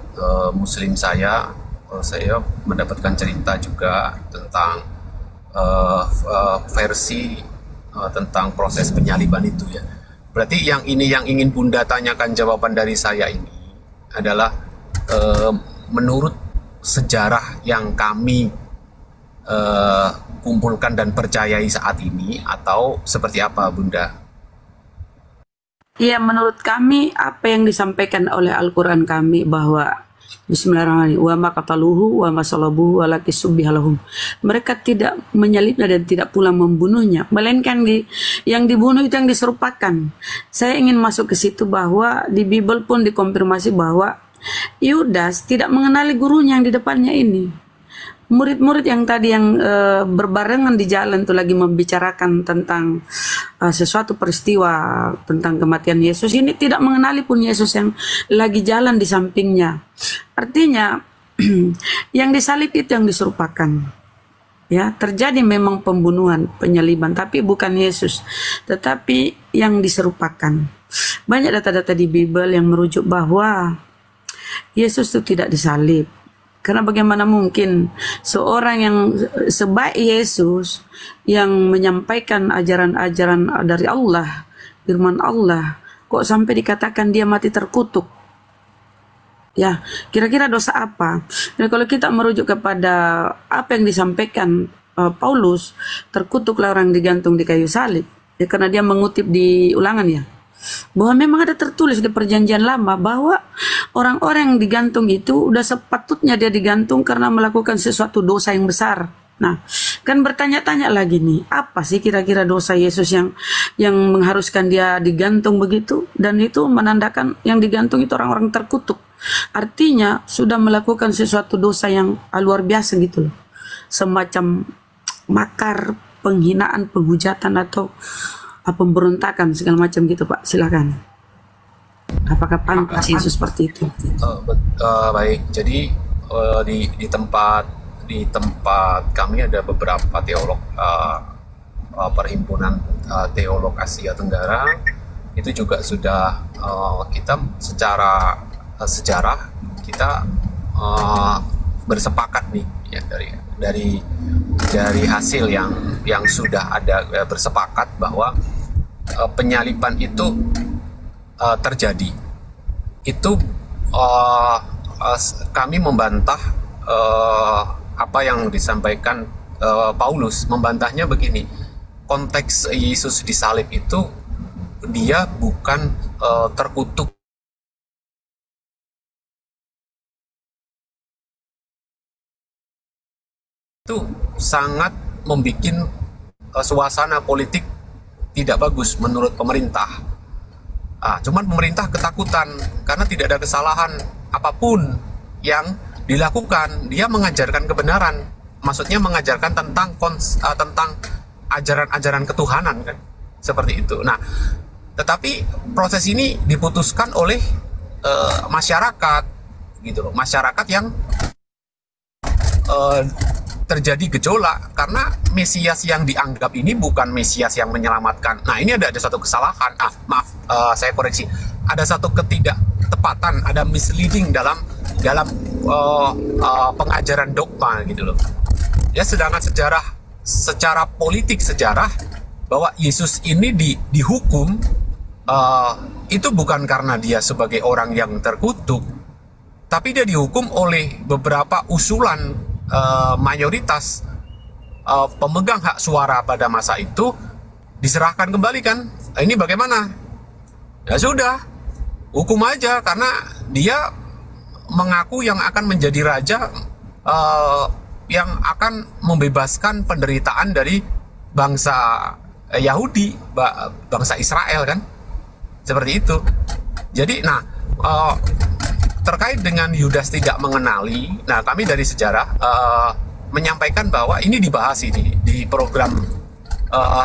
Muslim saya. Saya mendapatkan cerita juga tentang versi tentang proses penyaliban itu ya. Berarti yang ingin Bunda tanyakan jawaban dari saya ini adalah menurut sejarah yang kami kumpulkan dan percayai saat ini, atau seperti apa Bunda? Iya, menurut kami apa yang disampaikan oleh Al-Quran kami bahwa Bismillahirrahmanirrahim, wa ma qataluhu wa ma salabuhu walakin subbiha lahum. Mereka tidak menyalibnya dan tidak pula membunuhnya, melainkan yang dibunuh itu yang diserupakan. Saya ingin masuk ke situ bahwa di Bible pun dikonfirmasi bahwa Yudas tidak mengenali gurunya yang di depannya ini. Murid-murid yang tadi yang berbarengan di jalan itu lagi membicarakan tentang sesuatu peristiwa tentang kematian Yesus, ini tidak mengenali pun Yesus yang lagi jalan di sampingnya. Artinya yang disalib itu yang diserupakan. Ya, terjadi memang pembunuhan, penyaliban, tapi bukan Yesus, tetapi yang diserupakan. Banyak data-data di Bible yang merujuk bahwa Yesus itu tidak disalib. Karena bagaimana mungkin seorang yang sebaik Yesus yang menyampaikan ajaran-ajaran dari Allah, firman Allah, kok sampai dikatakan dia mati terkutuk? Ya, kira-kira dosa apa? Dan kalau kita merujuk kepada apa yang disampaikan Paulus, terkutuklah orang digantung di kayu salib. Ya, karena dia mengutip di Ulangan ya. bahwa memang ada tertulis di perjanjian lama bahwa orang-orang yang digantung itu udah sepatutnya dia digantung karena melakukan sesuatu dosa yang besar. Nah, kan bertanya-tanya lagi nih, apa sih kira-kira dosa Yesus yang mengharuskan dia digantung begitu? Dan itu menandakan yang digantung itu orang-orang terkutuk. Artinya sudah melakukan sesuatu dosa yang luar biasa gitu loh. Semacam makar, penghinaan, penghujatan atau pemberontakan segala macam gitu, Pak. Silakan. Apakah pantas Yesus seperti itu? Baik, jadi di tempat kami ada beberapa teolog perhimpunan teolog Asia Tenggara, itu juga sudah kita secara sejarah kita bersepakat nih ya, dari hasil yang sudah ada bersepakat bahwa penyaliban itu terjadi. Itu kami membantah apa yang disampaikan Paulus. Membantahnya begini, konteks Yesus disalib itu dia bukan terkutuk. Itu sangat membuat suasana politik tidak bagus menurut pemerintah. Cuman pemerintah ketakutan karena tidak ada kesalahan apapun yang dilakukan. Dia mengajarkan kebenaran, maksudnya mengajarkan tentang ajaran-ajaran ketuhanan kan, seperti itu. Nah, tetapi proses ini diputuskan oleh masyarakat, gitu loh, masyarakat yang terjadi gejolak karena Mesias yang dianggap ini bukan Mesias yang menyelamatkan. Nah, ini ada satu kesalahan. Saya koreksi. Ada satu ketidaktepatan, ada misleading dalam pengajaran dogma gitu loh. Ya, sedangkan secara politik sejarah bahwa Yesus ini dihukum itu bukan karena dia sebagai orang yang terkutuk, tapi dia dihukum oleh beberapa usulan mayoritas pemegang hak suara pada masa itu, diserahkan kembali kan. Ini bagaimana? Ya sudah, hukum aja karena dia mengaku yang akan menjadi raja yang akan membebaskan penderitaan dari bangsa Yahudi, bangsa Israel kan, seperti itu. Jadi terkait dengan Yudas tidak mengenali, nah kami dari sejarah menyampaikan bahwa ini dibahas ini di program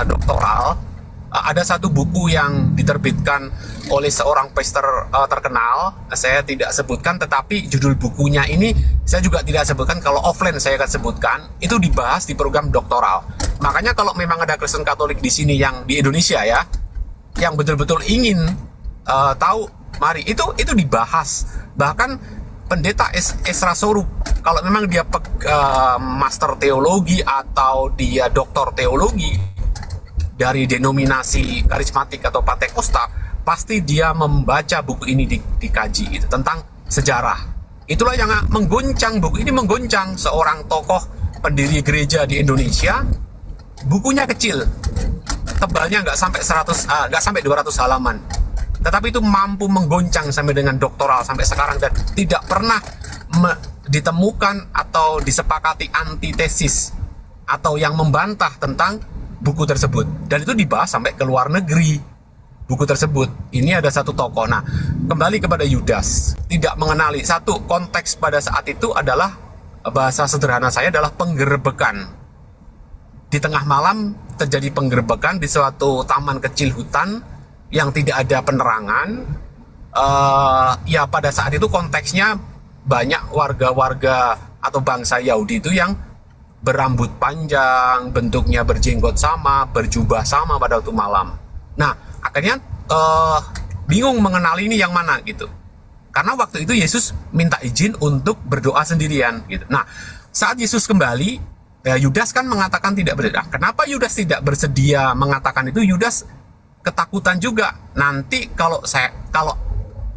doktoral. Ada satu buku yang diterbitkan oleh seorang pastor terkenal, saya tidak sebutkan, tetapi judul bukunya ini saya juga tidak sebutkan, kalau offline saya akan sebutkan. Itu dibahas di program doktoral. Makanya kalau memang ada Kristen Katolik di sini yang di Indonesia ya, yang betul-betul ingin tahu, mari itu dibahas. Bahkan pendeta Ezra Sorup, kalau memang dia master teologi atau dia doktor teologi dari denominasi karismatik atau Pantekosta, pasti dia membaca buku ini dikaji itu tentang sejarah. Itulah yang menggoncang, buku ini menggoncang seorang tokoh pendiri gereja di Indonesia. Bukunya kecil, tebalnya nggak sampai 200 halaman. Tetapi itu mampu menggoncang sampai dengan doktoral sampai sekarang, dan tidak pernah ditemukan atau disepakati antitesis atau yang membantah tentang buku tersebut. Dan itu dibahas sampai ke luar negeri buku tersebut. Ini ada satu tokoh. Nah, kembali kepada Yudas, tidak mengenali. Satu, konteks pada saat itu adalah, bahasa sederhana saya adalah penggerebekan. Di tengah malam terjadi penggerebekan di suatu taman kecil hutan yang tidak ada penerangan. Ya pada saat itu konteksnya banyak warga-warga atau bangsa Yahudi itu yang berambut panjang, bentuknya berjenggot sama, berjubah sama pada waktu malam. Nah, akhirnya bingung mengenali ini yang mana gitu. Karena waktu itu Yesus minta izin untuk berdoa sendirian gitu. Nah, saat Yesus kembali, Yudas kan mengatakan tidak bersedia. Kenapa Yudas tidak bersedia mengatakan itu? Yudas ketakutan juga. Nanti kalau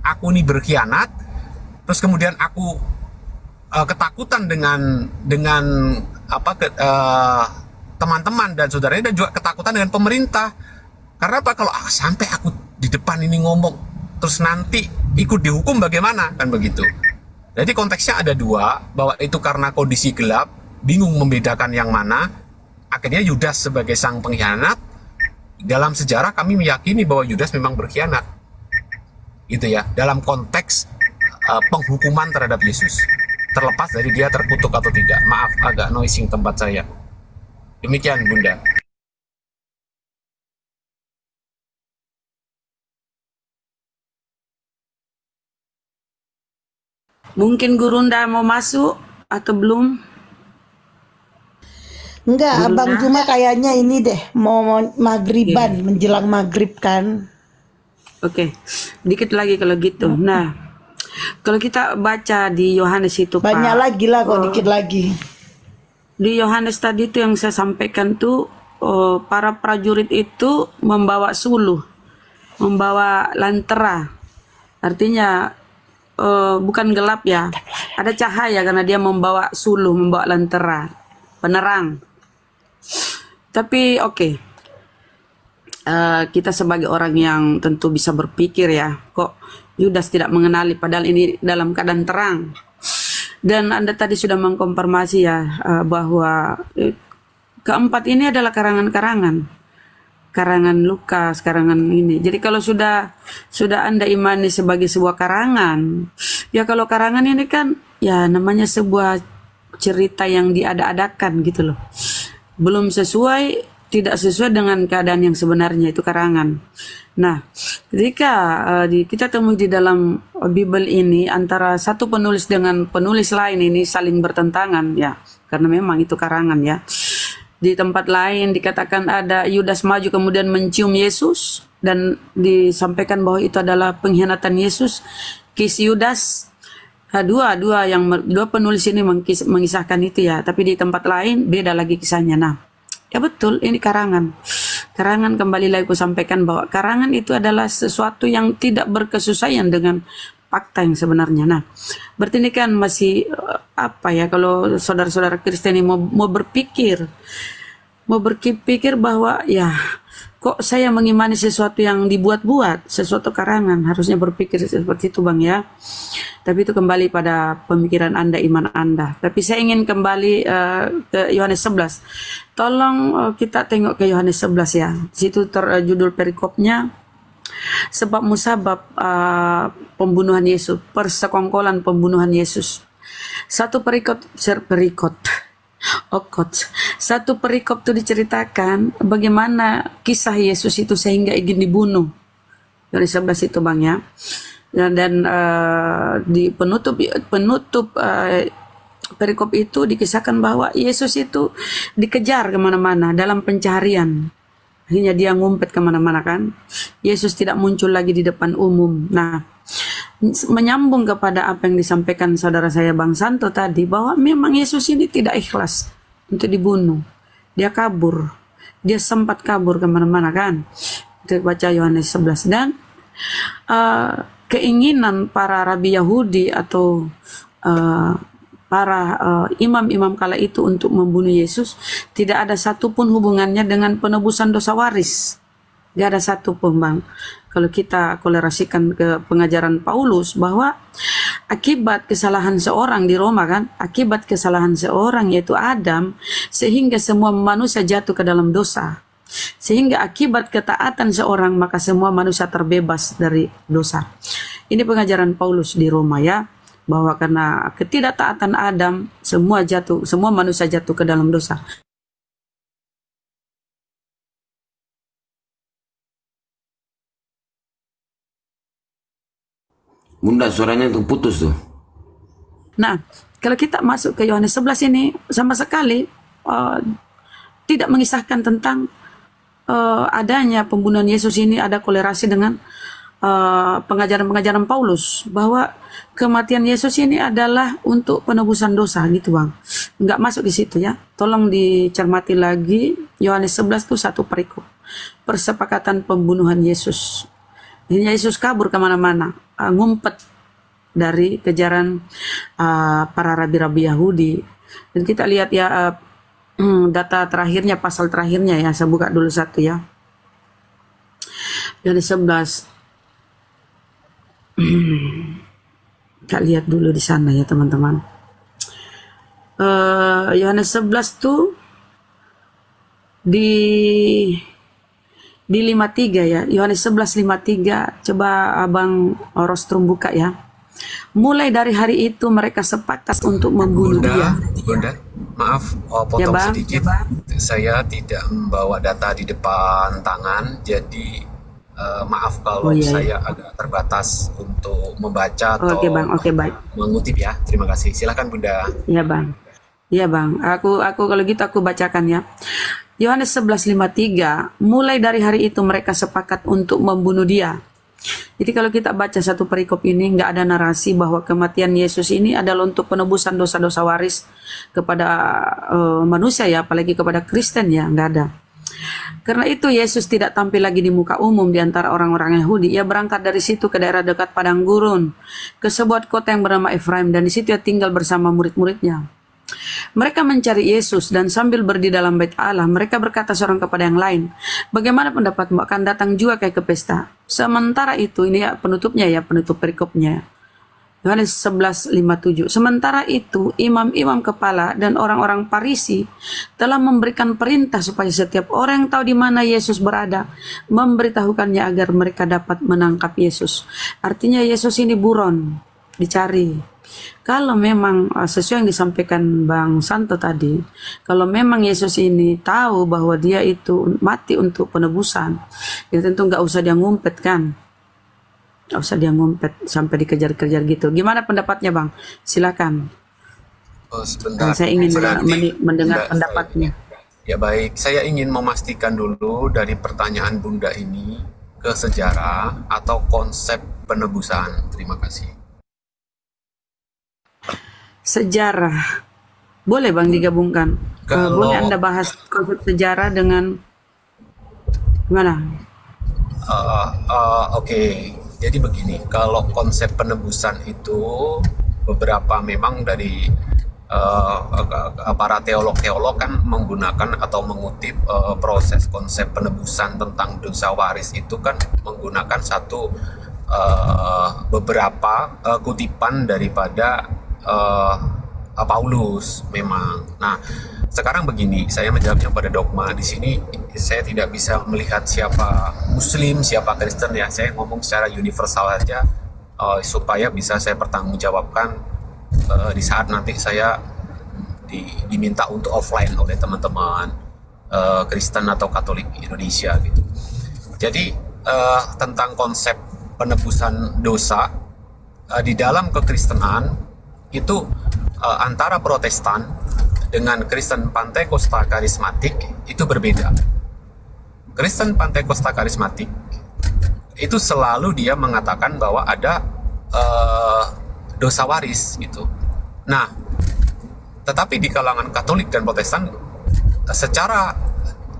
aku ini berkhianat, terus kemudian aku ketakutan dengan teman-teman dan saudaranya, dan juga ketakutan dengan pemerintah. Karena apa? Kalau sampai aku di depan ini ngomong, terus nanti ikut dihukum bagaimana? Kan begitu. Jadi konteksnya ada dua, bahwa itu karena kondisi gelap, bingung membedakan yang mana, akhirnya Yudas sebagai sang pengkhianat. Dalam sejarah kami meyakini bahwa Yudas memang berkhianat, gitu ya, dalam konteks penghukuman terhadap Yesus, terlepas dari dia terkutuk atau tidak. Maaf, agak noising tempat saya. Demikian, Bunda. Mungkin Gurunda mau masuk atau belum? Enggak, Gurunda? Abang cuma kayaknya ini deh mau maghriban, menjelang maghrib kan. Oke, dikit lagi kalau gitu. Nah, kalau kita baca di Yohanes itu, Banyak Pak, lagi lah kok, dikit lagi. di Yohanes tadi itu yang saya sampaikan tuh, para prajurit itu membawa suluh, membawa lantera. Artinya bukan gelap ya, ada cahaya karena dia membawa suluh, membawa lantera, penerang. Tapi oke. Kita sebagai orang yang tentu bisa berpikir ya, kok Yudas tidak mengenali padahal ini dalam keadaan terang. Dan Anda tadi sudah mengkonfirmasi ya, bahwa keempat ini adalah karangan-karangan, karangan Lukas, karangan ini. Jadi kalau sudah Anda imani sebagai sebuah karangan, ya kalau karangan ini kan ya namanya sebuah cerita yang diada-adakan gitu loh, belum sesuai, tidak sesuai dengan keadaan yang sebenarnya, itu karangan. Nah, ketika kita temui di dalam Bible ini antara satu penulis dengan penulis lain ini saling bertentangan ya, karena memang itu karangan ya. Di tempat lain dikatakan ada Yudas maju kemudian mencium Yesus dan disampaikan bahwa itu adalah pengkhianatan Yesus. Kisah Yudas, dua penulis ini mengisahkan itu ya, tapi di tempat lain beda lagi kisahnya. Nah, ya betul, ini karangan. Karangan, kembali lagi aku sampaikan bahwa karangan itu adalah sesuatu yang tidak berkesesuaian dengan fakta yang sebenarnya. Nah, berarti ini kan masih apa ya, kalau saudara-saudara Kristen ini mau berpikir bahwa ya kok saya mengimani sesuatu yang dibuat-buat, sesuatu karangan, harusnya berpikir seperti itu Bang ya. Tapi itu kembali pada pemikiran Anda, iman Anda. Tapi saya ingin kembali ke Yohanes 11. Tolong kita tengok ke Yohanes 11 ya. Di situ judul perikopnya, sebab musabab pembunuhan Yesus, persekongkolan pembunuhan Yesus. Satu perikop itu diceritakan bagaimana kisah Yesus itu sehingga ingin dibunuh. Yohanes 11 itu Bang ya. Dan di penutup perikop itu dikisahkan bahwa Yesus itu dikejar kemana-mana dalam pencarian. Akhirnya dia ngumpet kemana-mana kan. Yesus tidak muncul lagi di depan umum. Nah, menyambung kepada apa yang disampaikan saudara saya Bang Santo tadi, bahwa memang Yesus ini tidak ikhlas untuk dibunuh. Dia kabur. Dia sempat kabur kemana-mana kan. Kita baca Yohanes 11. Dan keinginan para rabi Yahudi atau para imam-imam kala itu untuk membunuh Yesus tidak ada satupun hubungannya dengan penebusan dosa waris. Gak ada satupun Bang. Kalau kita kolerasikan ke pengajaran Paulus bahwa akibat kesalahan seorang di Roma kan, akibat kesalahan seorang yaitu Adam, sehingga semua manusia jatuh ke dalam dosa. Sehingga akibat ketaatan seorang maka semua manusia terbebas dari dosa. Ini pengajaran Paulus di Roma ya, bahwa karena ketidaktaatan Adam semua manusia jatuh ke dalam dosa. Bunda, suaranya tuh putus tuh. Nah, kalau kita masuk ke Yohanes 11 ini sama sekali tidak mengisahkan tentang adanya pembunuhan Yesus ini ada kolerasi dengan pengajaran-pengajaran Paulus bahwa kematian Yesus ini adalah untuk penebusan dosa gitu Bang. Nggak masuk di situ ya. Tolong dicermati lagi Yohanes 11 itu satu perikop. Persepakatan pembunuhan Yesus. Ini Yesus kabur kemana-mana, ngumpet dari kejaran para rabi-rabi Yahudi. Dan kita lihat ya data terakhirnya, pasal terakhirnya ya, saya buka dulu satu ya. Yohanes 11 Kita lihat dulu di sana ya teman-teman. Yohanes 11 tuh di 53 ya. Yohanes 11:53. Coba Abang Rostrum buka ya. Mulai dari hari itu mereka sepakat untuk membunuh dia. Bunda, maaf, potong Ya, Bang. sedikit. Saya tidak membawa data di depan tangan, jadi maaf kalau Oh, iya, saya agak terbatas untuk membaca atau Oke Bang, oke baik. mengutip ya. Terima kasih. Silakan Bunda. Ya Bang. Ya Bang, aku kalau gitu aku bacakan ya. Yohanes 11:53, mulai dari hari itu mereka sepakat untuk membunuh dia. Jadi kalau kita baca satu perikop ini, nggak ada narasi bahwa kematian Yesus ini adalah untuk penebusan dosa-dosa waris kepada manusia ya, apalagi kepada Kristen ya, nggak ada. Karena itu Yesus tidak tampil lagi di muka umum di antara orang-orang Yahudi. Ia berangkat dari situ ke daerah dekat padang gurun, ke sebuah kota yang bernama Efraim, dan di situ ia tinggal bersama murid-muridnya. Mereka mencari Yesus dan sambil berdiri dalam bait Allah, mereka berkata seorang kepada yang lain, bagaimana pendapatmu, akan datang juga kayak ke pesta? Sementara itu, ini ya penutupnya ya, penutup perikopnya. Yohanes 11:57. Sementara itu, imam-imam kepala dan orang-orang Farisi telah memberikan perintah supaya setiap orang yang tahu di mana Yesus berada, memberitahukannya agar mereka dapat menangkap Yesus. Artinya Yesus ini buron, dicari. Kalau memang sesuai yang disampaikan Bang Santo tadi, kalau memang Yesus ini tahu bahwa dia itu mati untuk penebusan, ya tentu nggak usah dia ngumpet kan, nggak usah dia ngumpet sampai dikejar-kejar gitu. Gimana pendapatnya Bang? Silakan. Sebentar. Saya ingin Berarti mendengar Bunda, pendapatnya. Ya baik, saya ingin memastikan dulu dari pertanyaan Bunda ini ke sejarah atau konsep penebusan. Terima kasih. Sejarah. Boleh Bang digabungkan. Boleh Anda bahas konsep sejarah dengan gimana? Oke. Jadi begini, kalau konsep penebusan itu beberapa memang dari para teolog-teolog kan menggunakan atau mengutip proses konsep penebusan tentang dosa waris itu kan menggunakan satu beberapa kutipan daripada Paulus memang. Nah, sekarang begini, saya menjawabnya pada dogma. Di sini saya tidak bisa melihat siapa Muslim, siapa Kristen ya. Saya ngomong secara universal saja supaya bisa saya pertanggungjawabkan di saat nanti saya diminta untuk offline oleh teman-teman Kristen atau Katolik Indonesia gitu. Jadi tentang konsep penebusan dosa di dalam kekristenan itu antara Protestan dengan Kristen Pantekosta karismatik itu berbeda. Kristen Pantekosta karismatik itu selalu dia mengatakan bahwa ada dosa waris gitu. Nah, tetapi di kalangan Katolik dan Protestan secara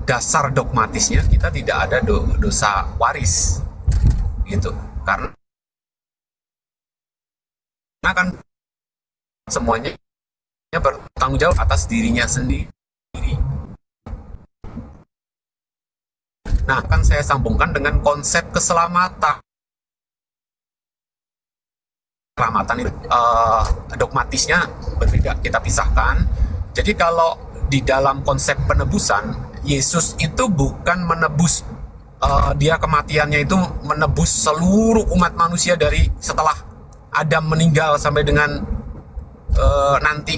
dasar dogmatisnya kita tidak ada dosa waris gitu. Karena kan semuanya bertanggung jawab atas dirinya sendiri. Nah, kan saya sambungkan dengan konsep keselamatan. Keselamatan itu dogmatisnya berbeda, kita pisahkan. Jadi kalau di dalam konsep penebusan, Yesus itu bukan menebus, dia kematiannya itu menebus seluruh umat manusia dari setelah Adam meninggal sampai dengan nanti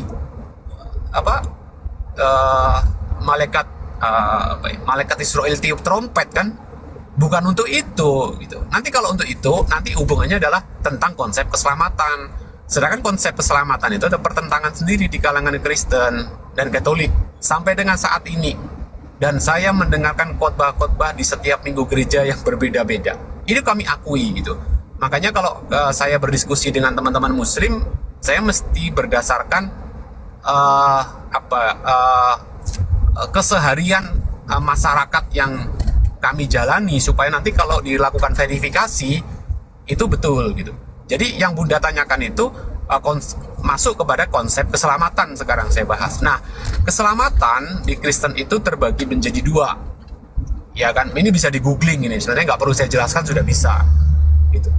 malaikat Israel tiup trompet kan, bukan untuk itu gitu. Nanti kalau untuk itu nanti hubungannya adalah tentang konsep keselamatan. Sedangkan konsep keselamatan itu ada pertentangan sendiri di kalangan Kristen dan Katolik sampai dengan saat ini. Dan saya mendengarkan khotbah-khotbah di setiap minggu gereja yang berbeda-beda. Ini kami akui gitu. Makanya kalau saya berdiskusi dengan teman-teman Muslim, saya mesti berdasarkan keseharian masyarakat yang kami jalani supaya nanti kalau dilakukan verifikasi itu betul gitu. Jadi yang Bunda tanyakan itu masuk kepada konsep keselamatan sekarang saya bahas. Nah, keselamatan di Kristen itu terbagi menjadi dua, ya kan? Ini bisa di googling ini. Sebenarnya nggak perlu saya jelaskan, sudah bisa. Gitu.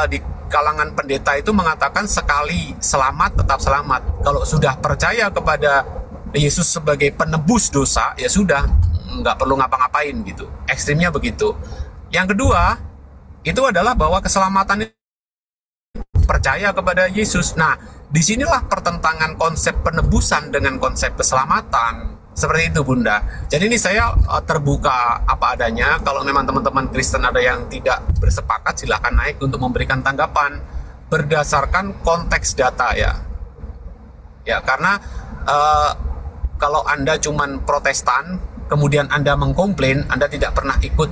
di kalangan pendeta itu mengatakan sekali selamat tetap selamat. Kalau sudah percaya kepada Yesus sebagai penebus dosa, ya sudah, nggak perlu ngapa-ngapain gitu. Ekstrimnya begitu. Yang kedua, itu adalah bahwa keselamatan itu percaya kepada Yesus. Nah, disinilah pertentangan konsep penebusan dengan konsep keselamatan. Seperti itu, Bunda. Jadi ini saya terbuka apa adanya. Kalau memang teman-teman Kristen ada yang tidak bersepakat, silahkan naik untuk memberikan tanggapan berdasarkan konteks data ya. Ya, karena kalau Anda cuman Protestan, kemudian Anda mengkomplain, Anda tidak pernah ikut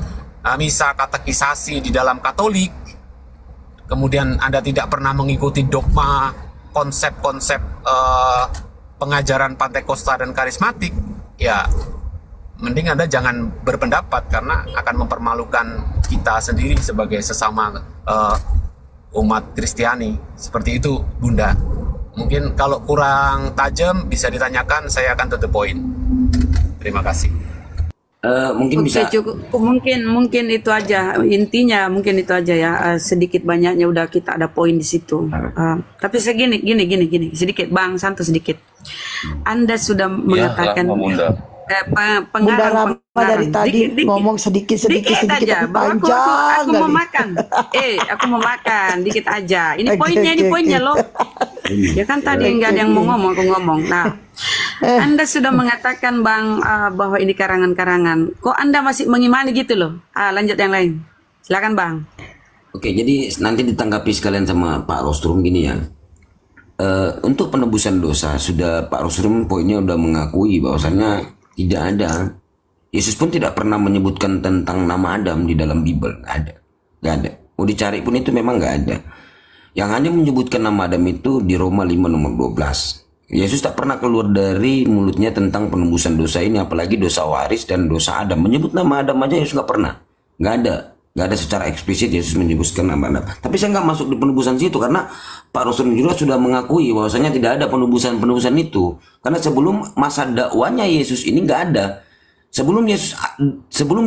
misa katekisasi di dalam Katolik, kemudian Anda tidak pernah mengikuti dogma, konsep-konsep pengajaran Pantekosta dan karismatik, ya mending Anda jangan berpendapat karena akan mempermalukan kita sendiri sebagai sesama umat Kristiani. Seperti itu, Bunda. Mungkin kalau kurang tajam bisa ditanyakan, saya akan to the point. Terima kasih. Mungkin Oke, bisa cukup. Mungkin itu aja intinya, mungkin itu aja ya. Sedikit banyaknya udah kita ada poin di situ. Tapi segini, gini, sedikit, Bang Santo sedikit. Anda sudah mengatakan Bunda Rama dari tadi ngomong sedikit aja. tapi Bahwa panjang aku mau makan. Aku mau makan dikit aja. Ini poinnya loh. Ya kan tadi nggak ada yang mau ngomong, aku ngomong. Nah, Anda sudah mengatakan Bang bahwa ini karangan-karangan. Kok Anda masih mengimani gitu loh? Lanjut yang lain. Silakan Bang. Oke, jadi nanti ditanggapi sekalian sama Pak Rostrum gini ya. Untuk penebusan dosa sudah Pak Rostrum poinnya udah mengakui bahwasannya tidak ada. Yesus pun tidak pernah menyebutkan tentang nama Adam di dalam Bible. Nggak ada. Mau dicari pun itu memang nggak ada. Yang hanya menyebutkan nama Adam itu di Roma 5 nomor 12. Yesus tak pernah keluar dari mulutnya tentang penebusan dosa ini, apalagi dosa waris dan dosa Adam. Menyebut nama Adam aja Yesus nggak pernah. Nggak ada secara eksplisit Yesus menyebutkan nama Adam. Tapi saya nggak masuk di penebusan situ karena Pak Rasul juga sudah mengakui bahwasanya tidak ada penebusan itu. Karena sebelum masa dakwanya Yesus ini nggak ada. Sebelum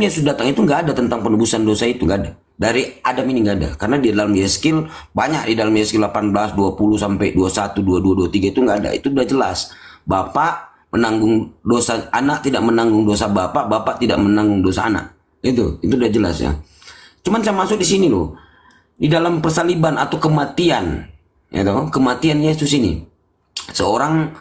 Yesus datang itu nggak ada tentang penebusan dosa itu, nggak ada. Dari Adam ini nggak ada. Karena di dalam Yeskil banyak, di dalam Yeskil 18, 20 sampai 21, 22, 23 itu nggak ada. Itu udah jelas. Bapak menanggung dosa anak, tidak menanggung dosa bapak, bapak tidak menanggung dosa anak. Itu udah jelas ya. Cuman saya masuk di sini loh, di dalam persaliban atau kematian, ya toh, kematian Yesus ini, seorang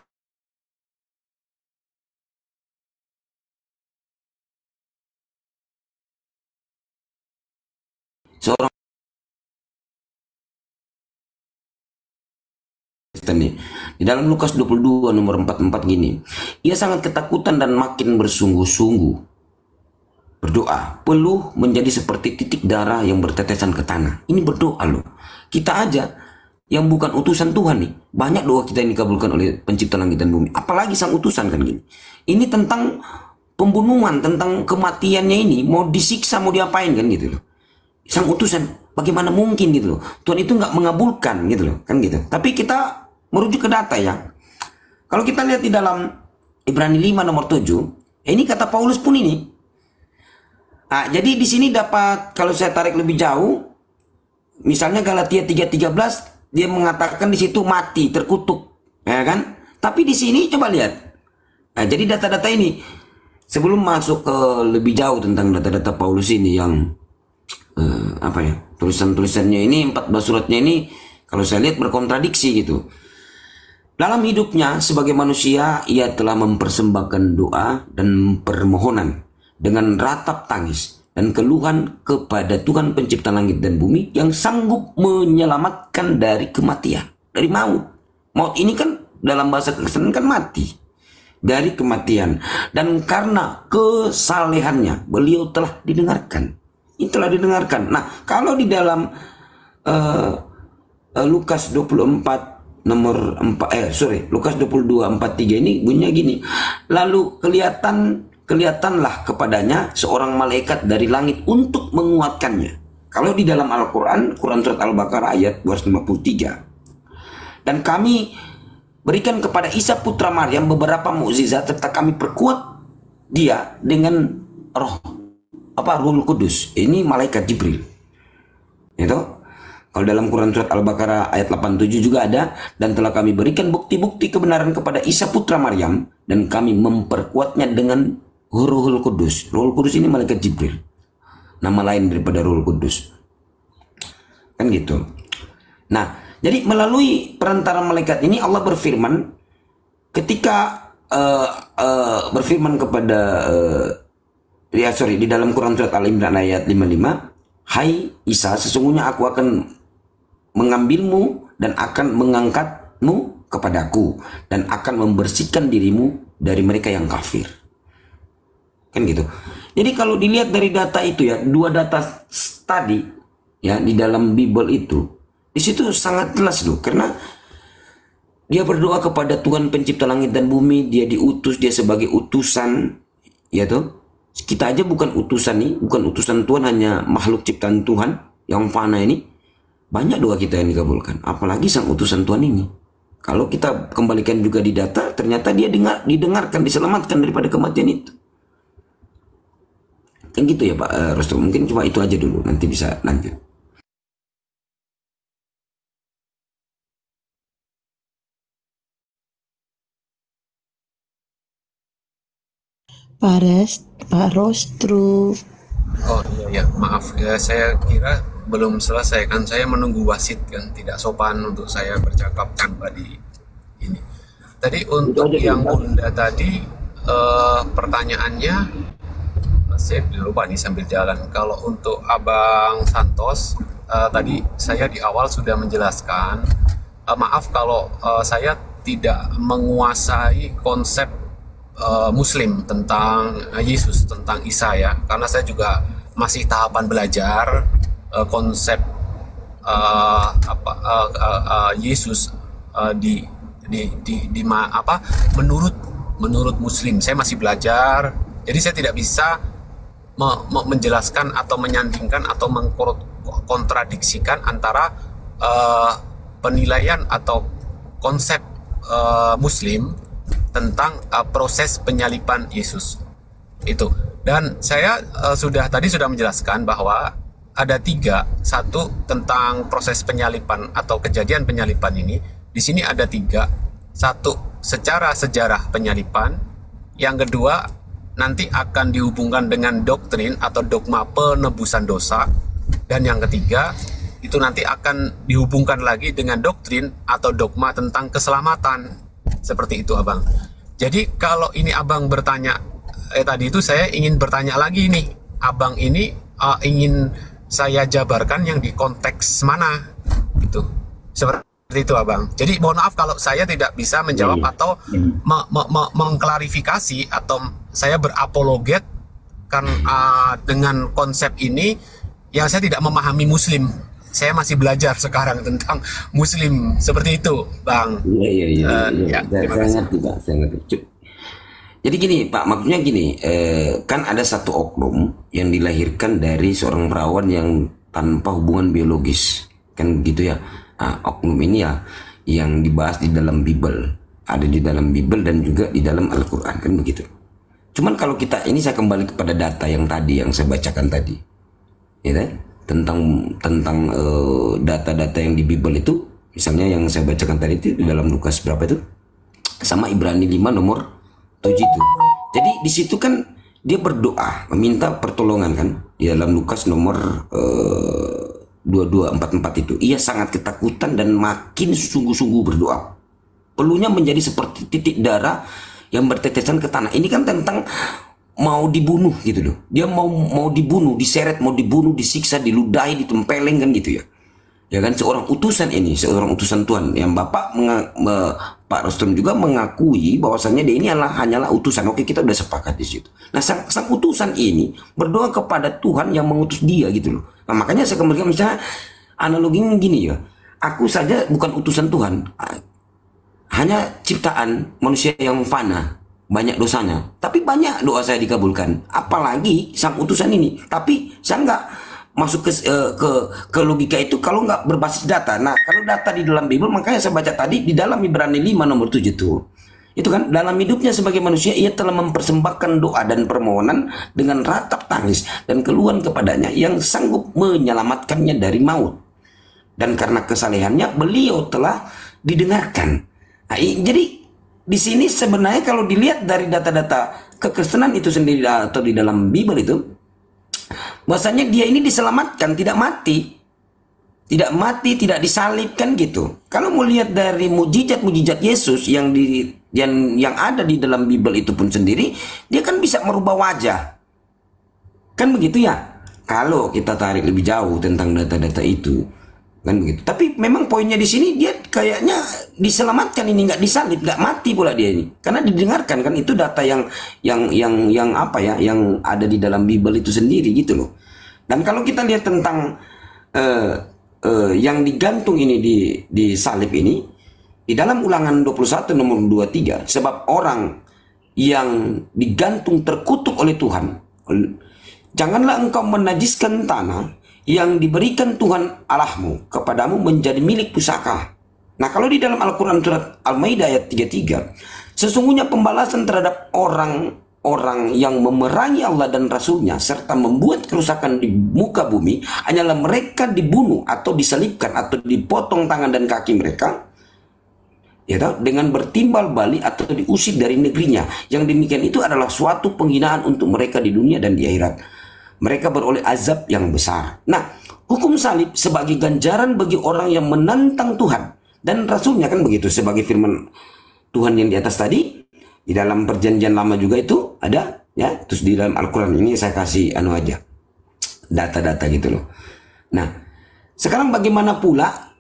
di dalam Lukas 22 nomor 44 gini, ia sangat ketakutan dan makin bersungguh-sungguh berdoa, peluh menjadi seperti titik darah yang bertetesan ke tanah. Ini berdoa loh. Kita aja yang bukan utusan Tuhan nih, banyak doa kita yang dikabulkan oleh pencipta langit dan bumi. Apalagi sang utusan kan gini. Ini tentang pembunuhan, tentang kematiannya ini, mau disiksa, mau diapain kan gitu loh. Sang utusan, bagaimana mungkin gitu loh. Tuhan itu nggak mengabulkan gitu loh, kan gitu. Tapi kita merujuk ke data ya. Kalau kita lihat di dalam Ibrani 5 nomor 7, ini kata Paulus pun ini. Jadi di sini dapat, kalau saya tarik lebih jauh, misalnya Galatia 3:13, dia mengatakan di situ mati, terkutuk, ya kan? Tapi di sini coba lihat. Jadi data-data ini, sebelum masuk ke lebih jauh tentang data-data Paulus ini yang tulisan-tulisannya ini, 14 suratnya ini, kalau saya lihat berkontradiksi gitu. Dalam hidupnya sebagai manusia, ia telah mempersembahkan doa dan permohonan dengan ratap tangis dan keluhan kepada Tuhan pencipta langit dan bumi yang sanggup menyelamatkan dari kematian, dari maut. Maut ini kan dalam bahasa Kristen kan mati, dari kematian. Dan karena kesalehannya beliau telah didengarkan. Itulah didengarkan. Nah, kalau di dalam Lukas 24 nomor 4 Lukas 22:43 ini bunyinya gini. Lalu kelihatanlah kepadanya seorang malaikat dari langit untuk menguatkannya. Kalau di dalam Al-Quran, Quran Surat Al-Baqarah ayat 253. Dan kami berikan kepada Isa putra Maryam beberapa mukjizat serta kami perkuat dia dengan Ruhul Kudus. Ini malaikat Jibril. Itu. Kalau dalam Quran surat Al-Baqarah ayat 87 juga ada, dan telah kami berikan bukti-bukti kebenaran kepada Isa putra Maryam, dan kami memperkuatnya dengan Ruhul Kudus. Ruhul Kudus ini malaikat Jibril, nama lain daripada Ruhul Kudus, kan gitu. Nah, jadi melalui perantara malaikat ini Allah berfirman ketika berfirman kepada di dalam Quran surat Al-Imran ayat 55, hai Isa, sesungguhnya aku akan mengambilmu dan akan mengangkatmu kepadaku dan akan membersihkan dirimu dari mereka yang kafir. Kan gitu. Jadi kalau dilihat dari data itu ya, dua data tadi ya di dalam Bible itu, di situ sangat jelas loh, karena dia berdoa kepada Tuhan pencipta langit dan bumi, dia diutus, dia sebagai utusan, ya toh. Kita aja bukan utusan nih, bukan utusan Tuhan, hanya makhluk ciptaan Tuhan yang fana ini. Banyak doa kita yang dikabulkan, apalagi sang utusan Tuhan ini. Kalau kita kembalikan juga di data, ternyata dia didengarkan, diselamatkan daripada kematian itu. Kan gitu ya Pak Rosto. Mungkin cuma itu aja dulu, nanti bisa lanjut. Pak Rostru. Oh iya, maaf ya, saya kira belum selesai kan, saya menunggu wasit kan, tidak sopan untuk saya bercakap tanpa di ini. Tadi untuk yang Bunda tadi pertanyaannya saya lupa nih sambil jalan. Kalau untuk Abang Santos tadi saya di awal sudah menjelaskan, maaf kalau saya tidak menguasai konsep Muslim tentang Yesus, tentang Isa ya, karena saya juga masih tahapan belajar konsep Yesus menurut Muslim. Saya masih belajar, jadi saya tidak bisa menjelaskan atau menyandingkan atau mengkontradiksikan antara penilaian atau konsep Muslim tentang proses penyaliban Yesus itu. Dan saya tadi sudah menjelaskan bahwa ada 3. Satu, tentang proses penyaliban atau kejadian penyaliban ini. Di sini ada 3. Satu, secara sejarah penyaliban. Yang kedua, nanti akan dihubungkan dengan doktrin atau dogma penebusan dosa. Dan yang ketiga, itu nanti akan dihubungkan lagi dengan doktrin atau dogma tentang keselamatan. Seperti itu Abang. Jadi kalau ini Abang bertanya, tadi itu saya ingin bertanya lagi nih, Abang ini ingin saya jabarkan yang di konteks mana gitu. Seperti itu Abang. Jadi mohon maaf kalau saya tidak bisa menjawab atau mengklarifikasi atau saya berapologet kan dengan konsep ini yang saya tidak memahami Muslim. Saya masih belajar sekarang tentang Muslim, seperti itu Bang. Iya. Saya ngerti. Jadi gini Pak, maksudnya gini, kan ada satu oknum yang dilahirkan dari seorang perawan yang tanpa hubungan biologis, kan gitu ya. Nah, oknum ini ya yang dibahas di dalam Bible, ada di dalam Bible dan juga di dalam Al-Quran, kan begitu. Cuman kalau kita, ini saya kembali kepada data yang tadi yang saya bacakan tadi, ya kan? Tentang data-data yang di Bible itu, misalnya yang saya bacakan tadi itu di dalam Lukas berapa itu, sama Ibrani 5 nomor 7 itu. Jadi di situ kan dia berdoa meminta pertolongan kan, di dalam Lukas nomor 2244 itu. Ia sangat ketakutan dan makin sungguh-sungguh berdoa. Peluhnya menjadi seperti titik darah yang bertetesan ke tanah. Ini kan tentang mau dibunuh gitu loh. Dia mau dibunuh, diseret, mau dibunuh, disiksa, diludahi, ditempeleng kan gitu ya. Ya kan, seorang utusan ini, seorang utusan Tuhan yang Pak Rostrum juga mengakui bahwasannya dia ini hanyalah utusan. Oke, kita udah sepakat di situ. Nah, sang utusan ini berdoa kepada Tuhan yang mengutus dia gitu loh. Nah, makanya saya kembali misalnya analoginya gini ya. Aku saja bukan utusan Tuhan. Hanya ciptaan manusia yang fana, banyak dosanya. Tapi banyak doa saya dikabulkan. Apalagi sang utusan ini. Tapi saya nggak masuk ke logika itu kalau nggak berbasis data. Nah, kalau data di dalam Bible, makanya saya baca tadi di dalam Ibrani 5 nomor 7 itu kan, dalam hidupnya sebagai manusia ia telah mempersembahkan doa dan permohonan dengan ratap tangis dan keluhan kepadanya yang sanggup menyelamatkannya dari maut. dan karena kesalehannya beliau telah didengarkan. Nah, jadi di sini sebenarnya kalau dilihat dari data-data kekristenan itu sendiri atau di dalam Bible itu, bahwasanya dia ini diselamatkan, tidak mati, tidak disalibkan gitu. Kalau mau lihat dari mujizat-mujizat Yesus yang ada di dalam Bible itu pun sendiri, dia kan bisa merubah wajah, kan begitu ya. Kalau kita tarik lebih jauh tentang data-data itu, kan begitu. Tapi memang poinnya di sini dia kayaknya diselamatkan, ini nggak disalib, nggak mati pula dia ini, karena didengarkan kan. Itu data yang apa ya, yang ada di dalam Bible itu sendiri gitu loh. Dan kalau kita lihat tentang yang digantung ini di salib ini, di dalam Ulangan 21 nomor 23, sebab orang yang digantung terkutuk oleh Tuhan, janganlah engkau menajiskan tanah yang diberikan Tuhan Allahmu kepadamu menjadi milik pusaka. Nah, kalau di dalam Al-Quran surat Al-Maidah ayat 33, sesungguhnya pembalasan terhadap orang-orang yang memerangi Allah dan Rasulnya serta membuat kerusakan di muka bumi hanyalah mereka dibunuh atau disalibkan atau dipotong tangan dan kaki mereka, ya tahu, dengan bertimbal balik atau diusir dari negerinya. Yang demikian itu adalah suatu penghinaan untuk mereka di dunia dan di akhirat. Mereka beroleh azab yang besar. Nah, hukum salib sebagai ganjaran bagi orang yang menantang Tuhan dan Rasulnya, kan begitu, sebagai firman Tuhan yang di atas tadi. Di dalam perjanjian lama juga itu ada, ya. Terus di dalam Al-Quran ini saya kasih aja data-data gitu loh. Nah, sekarang bagaimana pula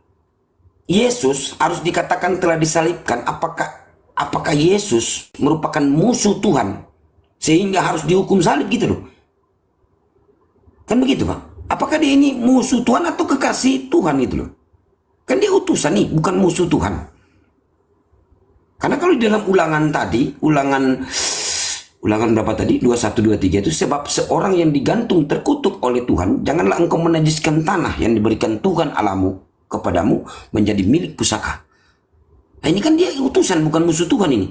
Yesus harus dikatakan telah disalibkan? Apakah Yesus merupakan musuh Tuhan sehingga harus dihukum salib gitu loh? Kan begitu, Pak. Apakah dia ini musuh Tuhan atau kekasih Tuhan gitu loh? Kan dia utusan nih, bukan musuh Tuhan. Karena kalau di dalam ulangan tadi, ulangan berapa tadi? 21, 23 itu, sebab seorang yang digantung terkutuk oleh Tuhan, janganlah engkau menajiskan tanah yang diberikan Tuhan Allahmu kepadamu menjadi milik pusaka. Nah, ini kan dia utusan, bukan musuh Tuhan ini.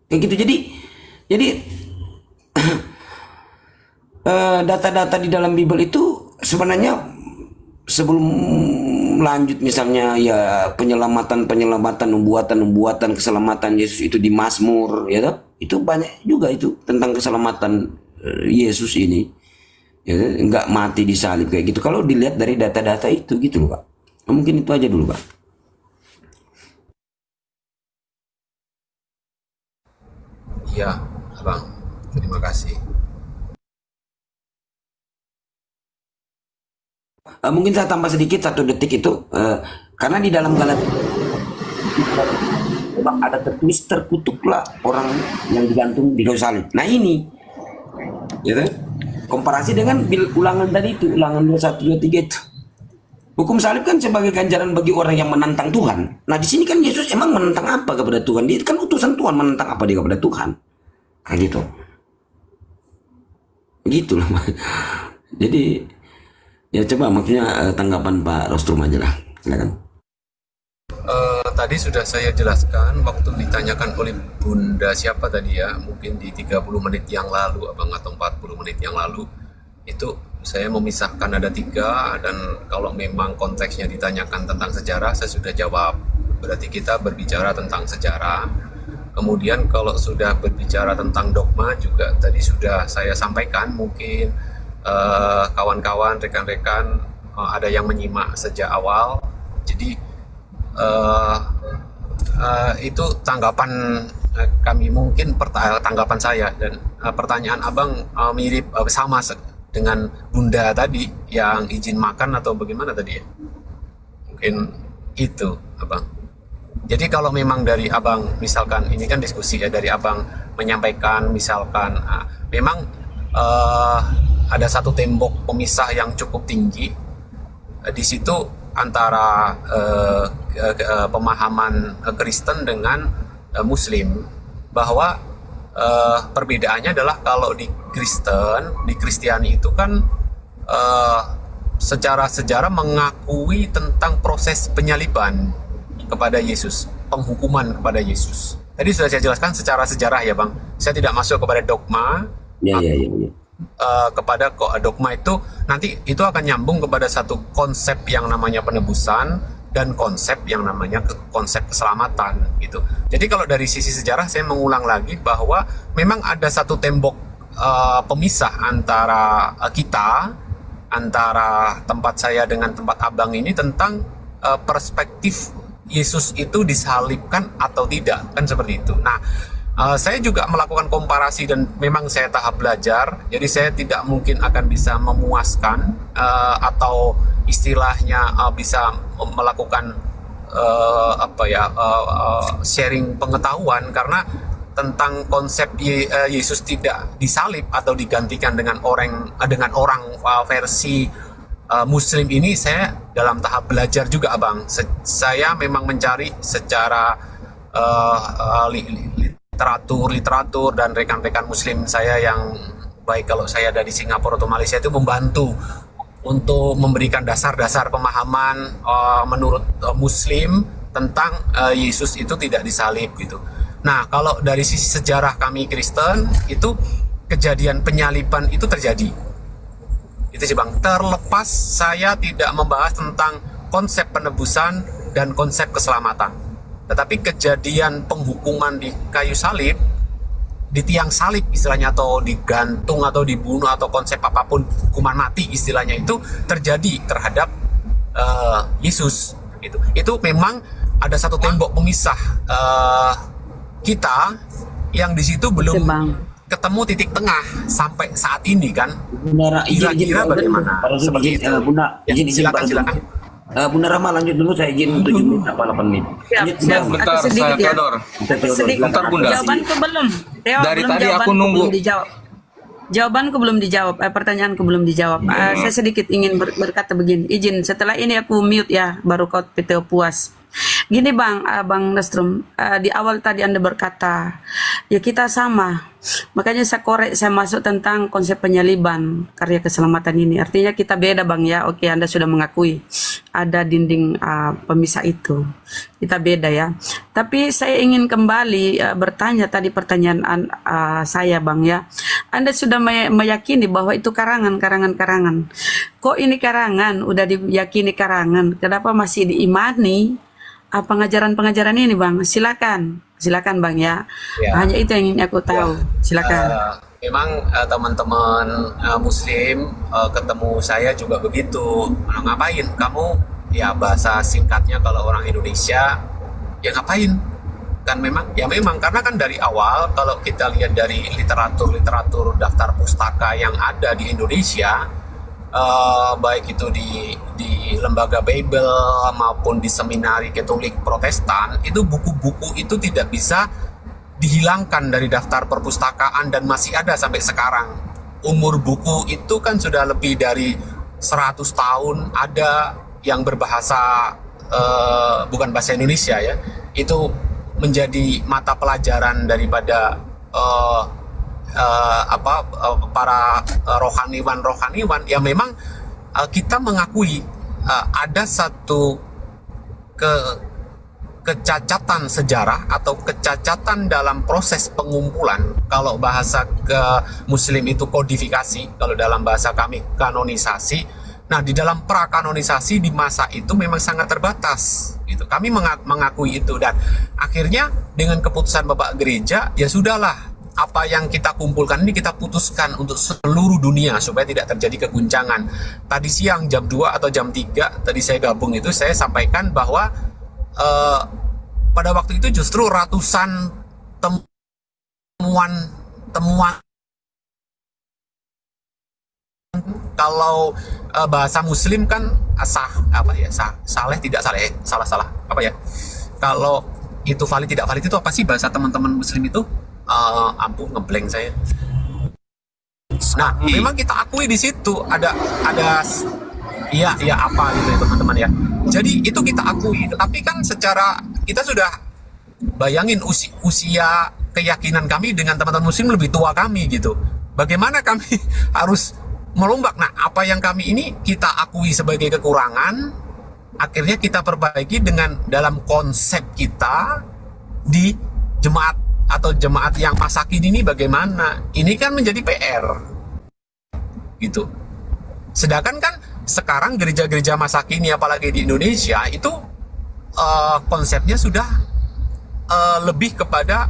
Kayak gitu. Jadi data-data di dalam Bible itu sebenarnya sebelum lanjut misalnya ya penyelamatan pembuatan keselamatan Yesus itu di Mazmur, ya toh? Itu banyak juga itu tentang keselamatan Yesus ini, ya, nggak mati disalib kayak gitu. Kalau dilihat dari data-data itu gitu loh, Pak. Mungkin itu aja dulu, Pak. Iya, Abang. Terima kasih. Mungkin saya tambah sedikit 1 detik itu, karena di dalam Galatia ada tertulis terkutuklah orang yang digantung di kayu salib. Nah ini, ya kan? Komparasi dengan ulangan tadi itu, ulangan 21, 23 itu. Hukum salib kan sebagai ganjaran bagi orang yang menantang Tuhan. Nah di sini kan Yesus emang menantang apa kepada Tuhan? Dia kan utusan Tuhan, menantang apa dia kepada Tuhan? Kayak gitu. Gitulah. Jadi ya coba maksudnya tanggapan Pak Rostrum aja lah. Silakan. Tadi sudah saya jelaskan waktu ditanyakan oleh Bunda siapa tadi ya, mungkin di 30 menit yang lalu Abang, atau 40 menit yang lalu. Itu saya memisahkan ada 3, dan kalau memang konteksnya ditanyakan tentang sejarah, saya sudah jawab. Berarti kita berbicara tentang sejarah. Kemudian kalau sudah berbicara tentang dogma juga tadi sudah saya sampaikan, mungkin kawan-kawan, rekan-rekan ada yang menyimak sejak awal. Jadi itu tanggapan kami, mungkin tanggapan saya, dan pertanyaan Abang mirip sama dengan Bunda tadi yang izin makan atau bagaimana tadi ya, mungkin itu Abang. Jadi kalau memang dari Abang, misalkan ini kan diskusi ya, dari Abang menyampaikan misalkan memang ada satu tembok pemisah yang cukup tinggi di situ antara pemahaman Kristen dengan Muslim, bahwa perbedaannya adalah kalau di Kristen, di Kristiani itu kan secara sejarah mengakui tentang proses penyaliban kepada Yesus, penghukuman kepada Yesus. Tadi sudah saya jelaskan secara sejarah ya Bang. Saya tidak masuk kepada dogma. Ya. kepada dogma itu nanti itu akan nyambung kepada satu konsep yang namanya penebusan dan konsep yang namanya konsep keselamatan gitu. Jadi kalau dari sisi sejarah saya mengulang lagi bahwa memang ada satu tembok pemisah antara antara tempat saya dengan tempat abang ini tentang perspektif Yesus itu disalibkan atau tidak, kan seperti itu. Nah, saya juga melakukan komparasi dan memang saya tahap belajar, jadi saya tidak mungkin akan bisa memuaskan atau istilahnya bisa melakukan sharing pengetahuan karena tentang konsep Yesus tidak disalib atau digantikan dengan orang versi Muslim ini saya dalam tahap belajar juga abang. Saya memang mencari secara literatur dan rekan-rekan Muslim saya yang baik kalau saya dari Singapura atau Malaysia itu membantu untuk memberikan dasar-dasar pemahaman menurut Muslim tentang Yesus itu tidak disalib gitu. Nah, kalau dari sisi sejarah kami Kristen itu kejadian penyaliban itu terjadi. Itu sih bang. Terlepas saya tidak membahas tentang konsep penebusan dan konsep keselamatan. Tetapi kejadian penghukuman di kayu salib, di tiang salib istilahnya, atau digantung atau dibunuh atau konsep apapun hukuman mati istilahnya itu terjadi terhadap Yesus. Itu memang ada satu tembok pemisah kita yang di situ belum ketemu titik tengah sampai saat ini kan. Kira-kira bagaimana? Seperti itu. Silakan. Bunda Rama lanjut dulu, saya izin 7 menit apa 8 menit. Bentar, saya Theodor. Bentar Bunda. Jawabanku belum. Dari tadi aku nunggu. Jawabanku belum dijawab. Pertanyaanku belum dijawab. Saya sedikit ingin berkata begini. Izin, setelah ini aku mute ya, baru kau puas. Gini bang, Bang Nastrum, di awal tadi Anda berkata, ya kita sama. Makanya saya korek, saya masuk tentang konsep penyaliban karya keselamatan ini. Artinya kita beda bang ya. Oke, Anda sudah mengakui ada dinding pemisah itu. Kita beda ya. Tapi saya ingin kembali bertanya tadi pertanyaan saya bang ya. Anda sudah meyakini bahwa itu karangan. Kok ini karangan? Udah diyakini karangan. Kenapa masih diimani? Pengajaran-pengajaran ini bang, silakan bang ya. Hanya itu yang ingin aku tahu. Silakan. Memang teman-teman Muslim ketemu saya juga begitu. Ngapain kamu? Ya bahasa singkatnya kalau orang Indonesia, ya ngapain? Kan memang karena kan dari awal kalau kita lihat dari literatur daftar pustaka yang ada di Indonesia, baik itu di lembaga Bible maupun di seminari Katolik Protestan, itu buku-buku itu tidak bisa dihilangkan dari daftar perpustakaan dan masih ada sampai sekarang. Umur buku itu kan sudah lebih dari 100 tahun, ada yang berbahasa bukan bahasa Indonesia ya. Itu menjadi mata pelajaran daripada para rohaniwan yang memang kita mengakui ada satu kecacatan sejarah atau kecacatan dalam proses pengumpulan. Kalau bahasa ke Muslim itu kodifikasi, kalau dalam bahasa kami kanonisasi. Nah, di dalam prakanonisasi di masa itu memang sangat terbatas. Gitu. Kami mengakui itu dan akhirnya dengan keputusan Bapak Gereja, ya sudahlah. Apa yang kita kumpulkan ini kita putuskan untuk seluruh dunia supaya tidak terjadi keguncangan. Tadi siang jam 2 atau jam 3 tadi saya gabung itu saya sampaikan bahwa pada waktu itu justru ratusan temuan kalau bahasa Muslim kan salah kalau itu valid tidak valid itu apa sih bahasa teman-teman Muslim itu? Ampun ngeblank saya. Nah, memang kita akui di situ ada apa gitu ya teman-teman ya. Jadi itu kita akui, tetapi kan secara kita sudah bayangin usia keyakinan kami dengan teman-teman Muslim lebih tua kami gitu. Bagaimana kami harus merombak? Nah, apa yang kami ini kita akui sebagai kekurangan, akhirnya kita perbaiki dengan dalam konsep kita di jemaat atau jemaat yang masa kini ini bagaimana? Ini kan menjadi PR. gitu. Sedangkan kan sekarang gereja-gereja masa kini apalagi di Indonesia itu konsepnya sudah lebih kepada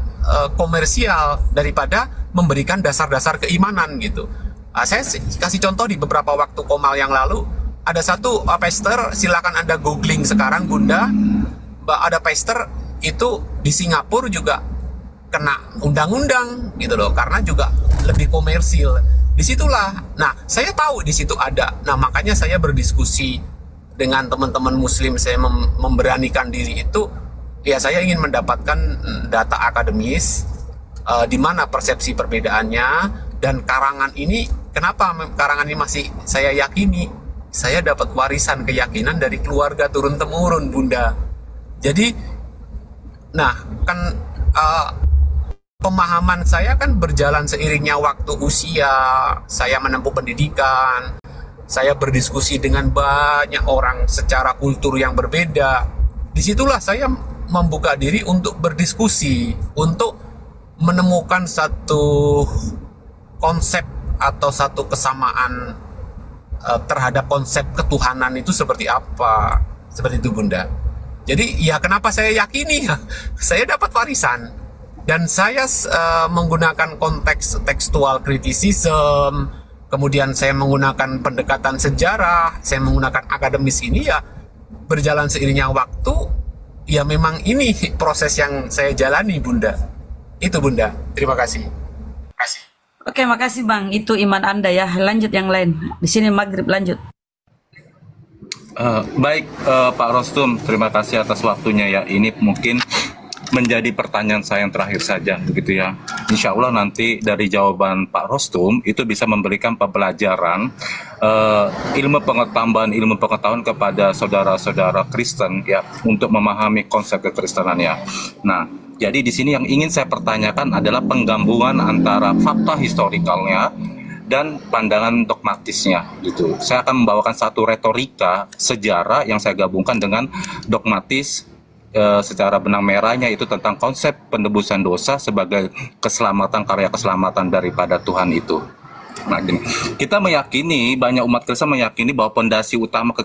komersial daripada memberikan dasar-dasar keimanan gitu. Saya kasih contoh di beberapa waktu Komal yang lalu, ada satu pastor, silakan Anda googling sekarang Bunda, ada pastor itu di Singapura juga kena undang-undang gitu loh, karena juga lebih komersil. Disitulah, nah saya tahu di situ ada, nah makanya saya berdiskusi dengan teman-teman Muslim, saya memberanikan diri itu, ya saya ingin mendapatkan data akademis, di mana persepsi perbedaannya, dan karangan ini, kenapa karangan ini masih saya yakini? Saya dapat warisan keyakinan dari keluarga turun-temurun, Bunda. Jadi, nah kan pemahaman saya kan berjalan seiringnya waktu usia, saya menempuh pendidikan, saya berdiskusi dengan banyak orang secara kultur yang berbeda. Disitulah saya membuka diri untuk berdiskusi, untuk menemukan satu konsep atau satu kesamaan terhadap konsep ketuhanan itu seperti apa, seperti itu Bunda. Jadi ya kenapa saya yakini ya, saya dapat warisan dan saya menggunakan konteks tekstual kritisism, kemudian saya menggunakan pendekatan sejarah, saya menggunakan akademis ini ya berjalan seiringnya waktu, ya memang ini proses yang saya jalani Bunda. Itu Bunda, terima kasih. Oke, makasih Bang. Itu iman Anda ya. Lanjut yang lain. Di sini maghrib, lanjut. Baik, Pak Rostum, terima kasih atas waktunya ya. Ini mungkin menjadi pertanyaan saya yang terakhir saja, begitu ya. Insya Allah nanti dari jawaban Pak Rostum itu bisa memberikan pembelajaran ilmu pengetahuan kepada saudara-saudara Kristen ya untuk memahami konsep kekristenan ya. Nah, jadi di sini yang ingin saya pertanyakan adalah penggabungan antara fakta historikalnya dan pandangan dogmatisnya gitu. Saya akan membawakan satu retorika sejarah yang saya gabungkan dengan dogmatis secara benang merahnya, itu tentang konsep penebusan dosa sebagai keselamatan, karya keselamatan daripada Tuhan itu. Nah, gini, kita meyakini, banyak umat Kristen meyakini bahwa pondasi utama